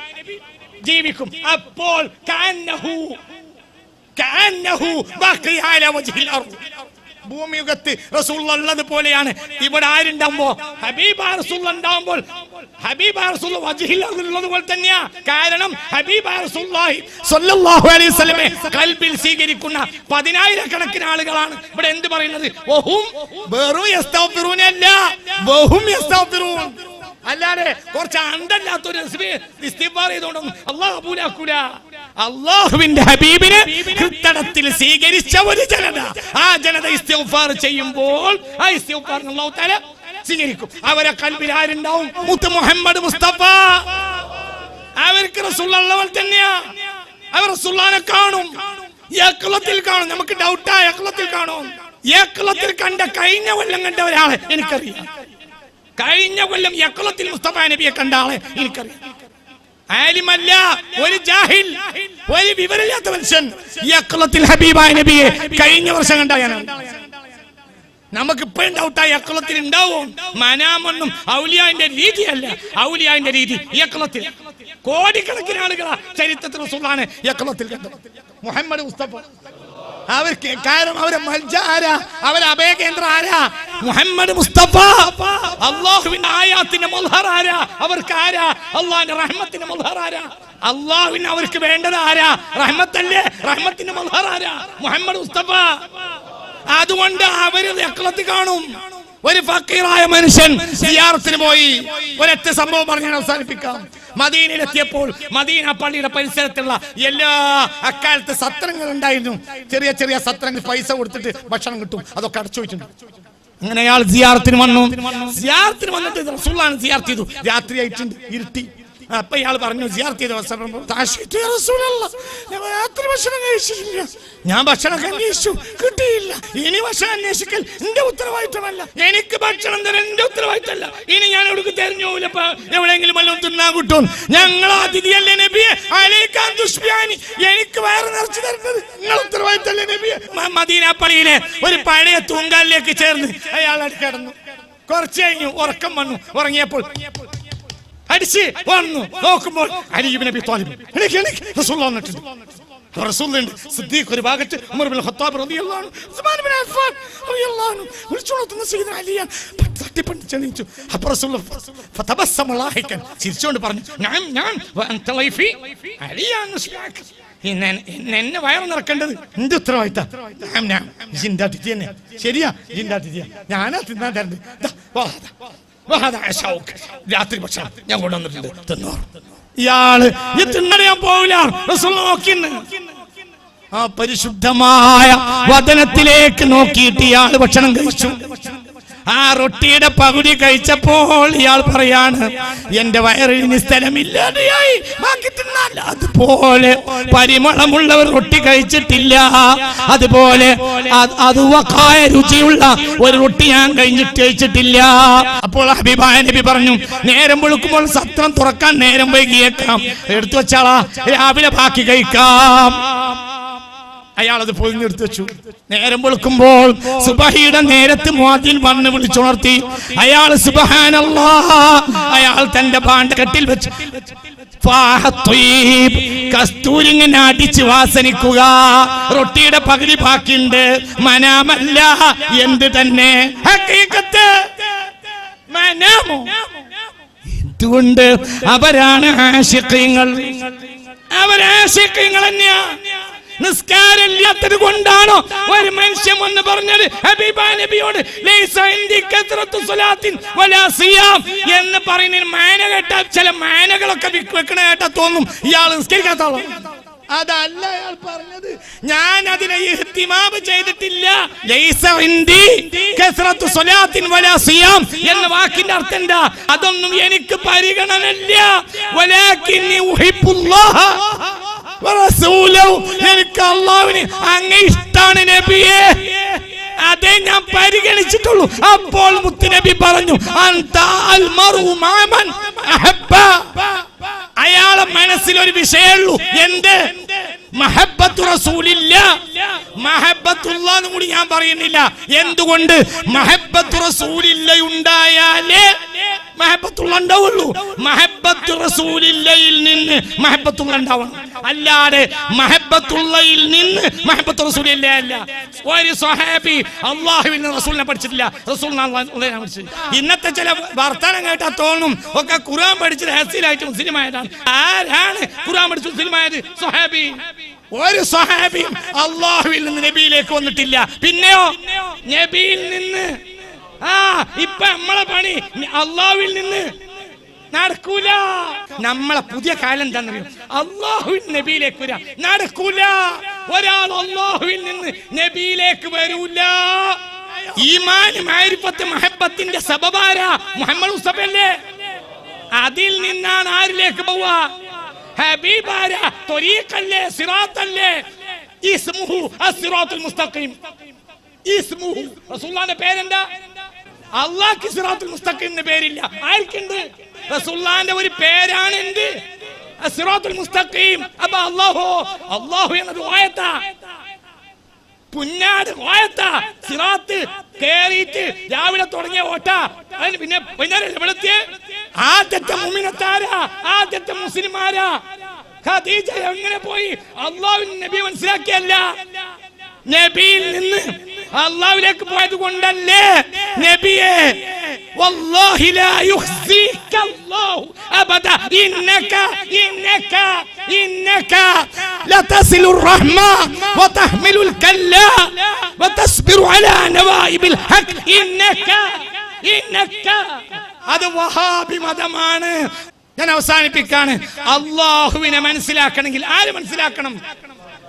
S1: ജീവിക്കും. അപ്പോൾ കഅന്നഹു ബഖി അലാ വജ്ഹിൽ അർദ്. ഭൂമിയുഗത്ത് റസൂലുള്ളാഹി ഉള്ളത് പോലെയാണ് ഇവിടെ ആരുണ്ടാവുമ്പോ ഹബീബ റസൂലുള്ളാഹി ഉണ്ടാവുമ്പോൾ ഹബീബ റസൂലുള്ളാഹി വജ്ഹിൽ അർദ് ഉള്ളത് പോലെ തന്നെയാ. കാരണം ഹബീബ റസൂലുള്ളാഹി സ്വല്ലല്ലാഹു അലൈഹി വസല്ലമയെ ഖൽബിൽ സ്വീകരിക്കുന്ന 10,000 കണക്കിന് ആളുകളാണ് ഇവിടെ എന്ത് പറയുന്നത്? വഹും ബറു യസ്തഗ്ഫിറൂന വഹും യസ്തഗ്ഫിറൂൻ. അല്ലാതെ കുറച്ച് അന്തല്ലാത്തൊരു ഇസ്തിഗ്ഫാർ ചെയ്തുകൊണ്ടൊന്നും അല്ലാഹു കബൂലാക്കൂല. അല്ലാഹുവിന്റെ ഹബീബിനെ ഹൃദയത്തിൽ സ്വീകരിച്ച ഒരു ജനത, ആ ജനത ഇസ്തിഗ്ഫാർ ചെയ്യുമ്പോൾ ആ ഇസ്തിഗ്ഫാറിനെ അല്ലാഹു തആല സ്വീകരിക്കും. അവരെ ഖൽബിൽ ആരുണ്ടാവും? മുത്ത് മുഹമ്മദ് മുസ്തഫ. അവർക്ക് റസൂലുള്ളാഹി തന്നെയാ. അവർ റസൂലുള്ളാഹിനെ കാണും, യഖ്ലത്തിൽ കാണും. നമുക്ക് ഡൗട്ടാ, യഖ്ലത്തിൽ കാണും. യഖ്ലത്തിൽ കണ്ട കഴിഞ്ഞ കൊല്ലം കണ്ട ഒരാളെ എനിക്കറിയാം. കഴിഞ്ഞ കൊല്ലം യഖ്ലത്തിൽ മുസ്തഫ നബിയെ കണ്ട ആളെ എനിക്കറിയാം. ആലിമല്ല, ഒരു ജാഹിൽ, ഒരു വിവരമില്ലാത്ത മനുഷ്യൻ യഖ്ലത്തിൽ ഹബീബായ നബിയെ കഴിഞ്ഞ വർഷം കണ്ടായാണ്. നമുക്ക് ഇപ്പോഴും ഡൗട്ടാ യഖ്ലത്തിൽ ഉണ്ടാവും. മനാമൊന്നും ഔലിയാന്റെ രീതിയല്ല. ഔലിയാന്റെ രീതി യഖ്ലത്തിൽ. കോടിക്കണക്കിന് ആളുകളാ ചരിത്രത്തിൽ റസൂലുള്ളാഹിനെ യഖ്ലത്തിൽ കണ്ടത്. മുഹമ്മദ് മുസ്തഫ അവർക്ക് കാരണം അവരെ മൽജ ആരാ? അവരെ അഭയകേന്ദ്രം ആരാ? മുഹമ്മദ് മുസ്തഫ. അല്ലാഹുവിന്റെ ആയാത്തിന്റെ മുൽഹർ ആരാ? അവർക്ക് ആരാ? അല്ലാഹുവിന്റെ റഹ്മത്തിന്റെ മുൽഹർ ആരാ? അല്ലാഹുവിന് അവർക്ക് വേണ്ടത് ആരാ? റഹ്മത്തല്ലേ? റഹ്മത്തിന്റെ മുൽഹർ ആരാ? മുഹമ്മദ് മുസ്തഫ. അതുകൊണ്ട് അവര് യഖ്ലത്ത് കാണും. ഒരു ഫക്കീറായ മനുഷ്യൻ സിയാറത്തിന് പോയി. ഒരൊറ്റ സംഭവം പറഞ്ഞ് ഞാൻ അവസാനിപ്പിക്കാം. മദീനയിലെത്തിയപ്പോൾ മദീന പള്ളിയുടെ പരിസരത്തുള്ള എല്ലാ അക്കാലത്ത് സത്രങ്ങൾ ഉണ്ടായിരുന്നു. ചെറിയ ചെറിയ സത്രങ്ങൾ, പൈസ കൊടുത്തിട്ട് ഭക്ഷണം കിട്ടും. അതൊക്കെ അടച്ചു വെച്ചിട്ടുണ്ട്. അങ്ങനെ അയാൾ സിയാറത്തിന് വന്നു. സിയാറത്തിന് വന്നിട്ട് റസൂലുള്ളാഹിനെ സിയാറത്ത് ചെയ്തു. രാത്രി ആയിട്ടുണ്ട്, ഇരുട്ടി. അപ്പൊ ഇയാൾ പറഞ്ഞു സിയാറത്ത് ചെയ്ത ഞാൻ ഭക്ഷണം അന്വേഷിച്ചു, കിട്ടിയില്ല. ഇനി ഭക്ഷണം അന്വേഷിക്കൽ എന്റെ ഉത്തരവാദിത്തമല്ല. എനിക്ക് ഭക്ഷണം തരാൻ എന്റെ ഉത്തരവാദിത്തമല്ല. ഇനി ഞാൻ എവിടെ തെരഞ്ഞു പോലപ്പോ എവിടെയെങ്കിലും വല്ലതും തിന്നാൻ കിട്ടും. ഞങ്ങൾ അതിഥിയല്ലേ നബിയെ? അലൈക്കാൻ ദുഷ്പ്യാനി, എനിക്ക് വയറ് നിറച്ചു തരുന്നത് നിങ്ങൾ ഉത്തരവാദിത്തല്ലേ നബിയെ? മദീന പള്ളിയിലെ ഒരു പഴയ തൂങ്കാലിലേക്ക് ചേർന്ന് അയാൾ കിടന്നു. കുറച്ച് കഴിഞ്ഞു ഉറക്കം വന്നു. ഉറങ്ങിയപ്പോൾ അടിച്ച് വന്നു നോക്കുമ്പോൾ അലി ഇബ്നു അബീ ത്വാലിബ് റസൂലുള്ളാഹി വന്നിട്ടുണ്ട്. റസൂലുള്ളാഹി സിദ്ദീഖ് ഒരു ഭാഗത്ത്, ഉമർ ഇബ്നു ഖത്താബ് റളിയല്ലാഹു അൻഹു, ഉസ്മാൻ ഇബ്നു അഫ്ഫാൻ റളിയല്ലാഹു അൻഹു വിളിച്ചോളുന്ന സയ്യിദുനാ അലിയാൻ തട്ടിപ്പണ്ട് ചെന്നിച്ചു. അപ്പോൾ റസൂലുള്ളാഹി ഫതബസ്സമ ലാഹികൻ, ചിരിച്ചുകൊണ്ട് പറഞ്ഞു, ഞാൻ ഞാൻ വഅൻത ലൈഫി അലിയാൻ മുസ്ലിഖ്. എന്നെ വയറ് നിറക്കേണ്ടത് എന്റെ ഉത്തരവാദിത്തം. ശരിയാ, ഞാനാ തിന്നാൻ തരണ്ട്. രാത്രി ഭക്ഷണം ഞാൻ കൊണ്ടുവന്നിട്ടുണ്ട്, തിന്നോ. ഇയാള് തിന്നറിയാൻ പോവില്ല. ആ പരിശുദ്ധമായ വദനത്തിലേക്ക് നോക്കിയിട്ട് ഇയാള് ഭക്ഷണം കഴിച്ചു. ആ റൊട്ടിയുടെ പകുതി കഴിച്ചപ്പോൾ ഇയാൾ പറയാണ്, എന്റെ വയറിന് സ്ഥലമില്ലാതെയായി, ബാക്കി തിന്നാല്ല. അതുപോലെ പരിമളമുള്ളവർ റൊട്ടി കഴിച്ചിട്ടില്ല. അതുപോലെ അത് വഖായ രുചിയുള്ള ഒരു റൊട്ടി ഞാൻ കഴിച്ചിട്ടില്ല. അപ്പോൾ ഹബീബായ നബി പറഞ്ഞു, നേരം വെളുക്കുമ്പോൾ സത്രം തുറക്കാൻ നേരം വൈകിയേക്കാം, എടുത്തു വെച്ചാളാ, രാവിലെ ബാക്കി കഴിക്കാം. അയാളത് പോയി എടുത്തു വെച്ചു. നേരം വെളുക്കുമ്പോൾ സുബഹിയുടെ നേരത്ത് മുഅദ്ദിൻ വന്ന് വിളിച്ചുണർത്തി. അയാൾ സുബ്ഹാനല്ലാഹ്, അയാൾ തന്റെ ഭാണ്ഡക്കെട്ടിൽ വെച്ച് കസ്തൂരിങ്ങനെ അടിച്ച് വാസനിക്കുക. റൊട്ടിയുടെ പകുതി ബാക്കിയുണ്ട്. മനാമല്ല, എന്ത് തന്നെ ഹഖീഖത്ത്, മനാമോ. എന്തുകൊണ്ട്? അവരാണ് ആശിഖീങ്ങൾ. അവരാശിഖീങ്ങൾ തന്നെയാ. നിസ്കാരമില്ലാത്തത് കൊണ്ടാണോ ഒരു മനുഷ്യൻ എന്ന് പറഞ്ഞത് ഹബീബായ നബിയോട് ലൈസ ഇൻദി കത്റത്തു സ്വലാത്തിൻ വലാ സിയാം എന്ന് പറയുന്ന മാന കേട്ടാ, ചില മാനകളൊക്കെ വെക്കണ കേട്ടാ തോന്നും ഇയാൾ നിസ്കരിക്കാത്തോ. അതല്ല അയാൾ പറഞ്ഞത്. ഞാൻ അതിനെ ഇഹ്തിമാം ചെയ്തിട്ടില്ല. ലൈസ ഇൻദി കത്റത്തു സ്വലാത്തിൻ വലാ സിയാം എന്ന വാക്കിന്റെ അർത്ഥം എന്താ? അതൊന്നും എനിക്ക് പരിഗണനയില്ല. വലാകിന്നി ഉഹിബ്ബുല്ലാഹ എനിക്ക് അല്ലാഹുവിനെ അങ്ങേ ഇഷ്ടാണ് നബിയെ, അതേ ഞാൻ പരിഗണിച്ചിട്ടുള്ളൂ. അപ്പോൾ മുത്തുനബി പറഞ്ഞു, അൻത അൽ മർഉ മഅമൻ അഹബ്ബ. അയാളെ മനസ്സിൽ ഒരു വിഷയമുള്ളൂ. എന്ത്? മഹബ്ബത്തു റസൂലില്ലാ. മഹബ്ബത്തുല്ലാഹ് എന്ന് കൂടി ഞാൻ പറയുന്നില്ല. എന്തുകൊണ്ട്? മഹബ്ബത്തു റസൂലില്ല ഉണ്ടായാലേ മഹബ്ബത്തുള്ള ഉണ്ടാവുള്ളൂ. മഹബ്ബത്തു റസൂലില്ലയിൽ നിന്ന് മഹബ്ബത്തുള്ള ഉണ്ടാവണം. അല്ലാതെ മഹബ്ബത്തുള്ളയിൽ നിന്ന് മഹബ്ബത്തു റസൂലില്ല അല്ല. ഒരു സ്വഹാബി അല്ലാഹുവിനെ റസൂലിനെ പഠിച്ചിട്ടില്ല, റസൂലിനെ അല്ലാഹുവിനെ പഠിച്ചു. ഇന്നത്തെ ചില വർത്തമാനം കേട്ടാ തോന്നും ഒക്കെ ഖുർആൻ പഠിച്ച് രഹസ്യമായിട്ട് മുസ്ലിമായതാണ്. ആരാണ് ഖുർആൻ പഠിച്ച് മുസ്ലിമായത്? സ്വഹാബി. ഒരു സ്വഹാബി അല്ലാഹുവിൽ നിന്ന് നബിയിലേക്ക് വന്നിട്ടില്ല. പിന്നെയോ നബിയിൽ നിന്ന്. ഇപ്പൊ നമ്മളെ പണി അല്ലാഹുവിൽ നിന്ന് നടക്കൂല. നമ്മളെ പുതിയ കാലം എന്താണെന്നറിയോ? അല്ലാഹുവിൻ നബിയിലേക്ക് വരാ നടക്കൂല. ഒരാൾ അല്ലാഹുവിൽ നിന്ന് നബിയിലേക്ക് വരൂല. ഈമാൻ മഅരിഫത്ത് മഹബ്ബത്തിന്റെ സബബാരാ മുഹമ്മദ് മുസ്തഫയല്ലേ. അതിൽ നിന്നാണ് ആരിലേക്ക് പോവാ? ഹബീബാര, ത്വരീഖല്ലേ, സിറാത്തല്ലേ. ഇസ്മുഹു അസ്സിറാത്തുൽ മുസ്തഖീം. ഇസ്മുഹു റസൂലുള്ളാഹിന്റെ പേരെന്താ? അല്ലാഹുക്ക് സിറാത്തുൽ മുസ്തഖീം എന്ന പേരില്ല. ആർക്കുണ്ട്? റസൂലുള്ളാഹിന്റെ ഒരു പേരാണ് എന്ത്? അസ്സിറാത്തുൽ മുസ്തഖീം. അപ്പൊ അല്ലാഹു എന്നത് വായത്താ, പുന്നാട് വായത്താ. സിറാത്ത് കേറിയിട്ട് രാവിലെ തുടങ്ങിയ ഓട്ട, പിന്നെ വെളുത്തിയ ആദ്യത്തെ മുഅ്മിനത്താരാ, ആദ്യത്തെ മുസ്ലിമാരാ ഖദീജ. എങ്ങനെ പോയി? അല്ലാഹുവിൻ നബി മനസ്സിലാക്കിയല്ല, നബിയിൽ നിന്ന് അല്ലാഹുവിലേക്ക് പോയത് കൊണ്ടല്ലേ. നബിയെ വല്ലാഹി ലാ യുഖ്സിക അല്ലാഹു അബദ ഇന്നക ലതസിലുർ റഹ്മ വതഹ്മിലുൽ കല്ലാ വതസ്ബിറു അലാ നവായിബിൽ ഹഖ്. ഇന്നക അത് വഹാബി മതമാണ്. ഞാൻ അവസാനിപ്പിക്കാണ്. അല്ലാഹുവിനെ മനസ്സിലാക്കണമെങ്കിൽ ആര് മനസ്സിലാക്കണം?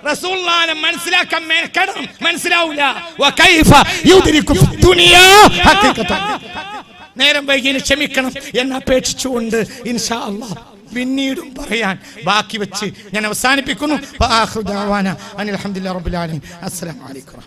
S1: റസൂലുള്ളാഹിനെ മനസ്സിലാക്കാൻ മെനക്കെടണം. മനസ്സിലാവൂല. വകൈഫ യുദ്രികു ദുനിയാ ഹഖീഖത. നേരം വൈകിന് ക്ഷമിക്കണം എന്നപേക്ഷിച്ചുകൊണ്ട് ഇൻഷാ അല്ലാഹ് പിന്നീടും പറയാൻ ബാക്കി വെച്ച് ഞാൻ അവസാനിപ്പിക്കുന്നു. അനിൽ ഹംദുലില്ലാഹി റബ്ബിൽ ആലമീൻ. അസ്സലാമു അലൈക്കും.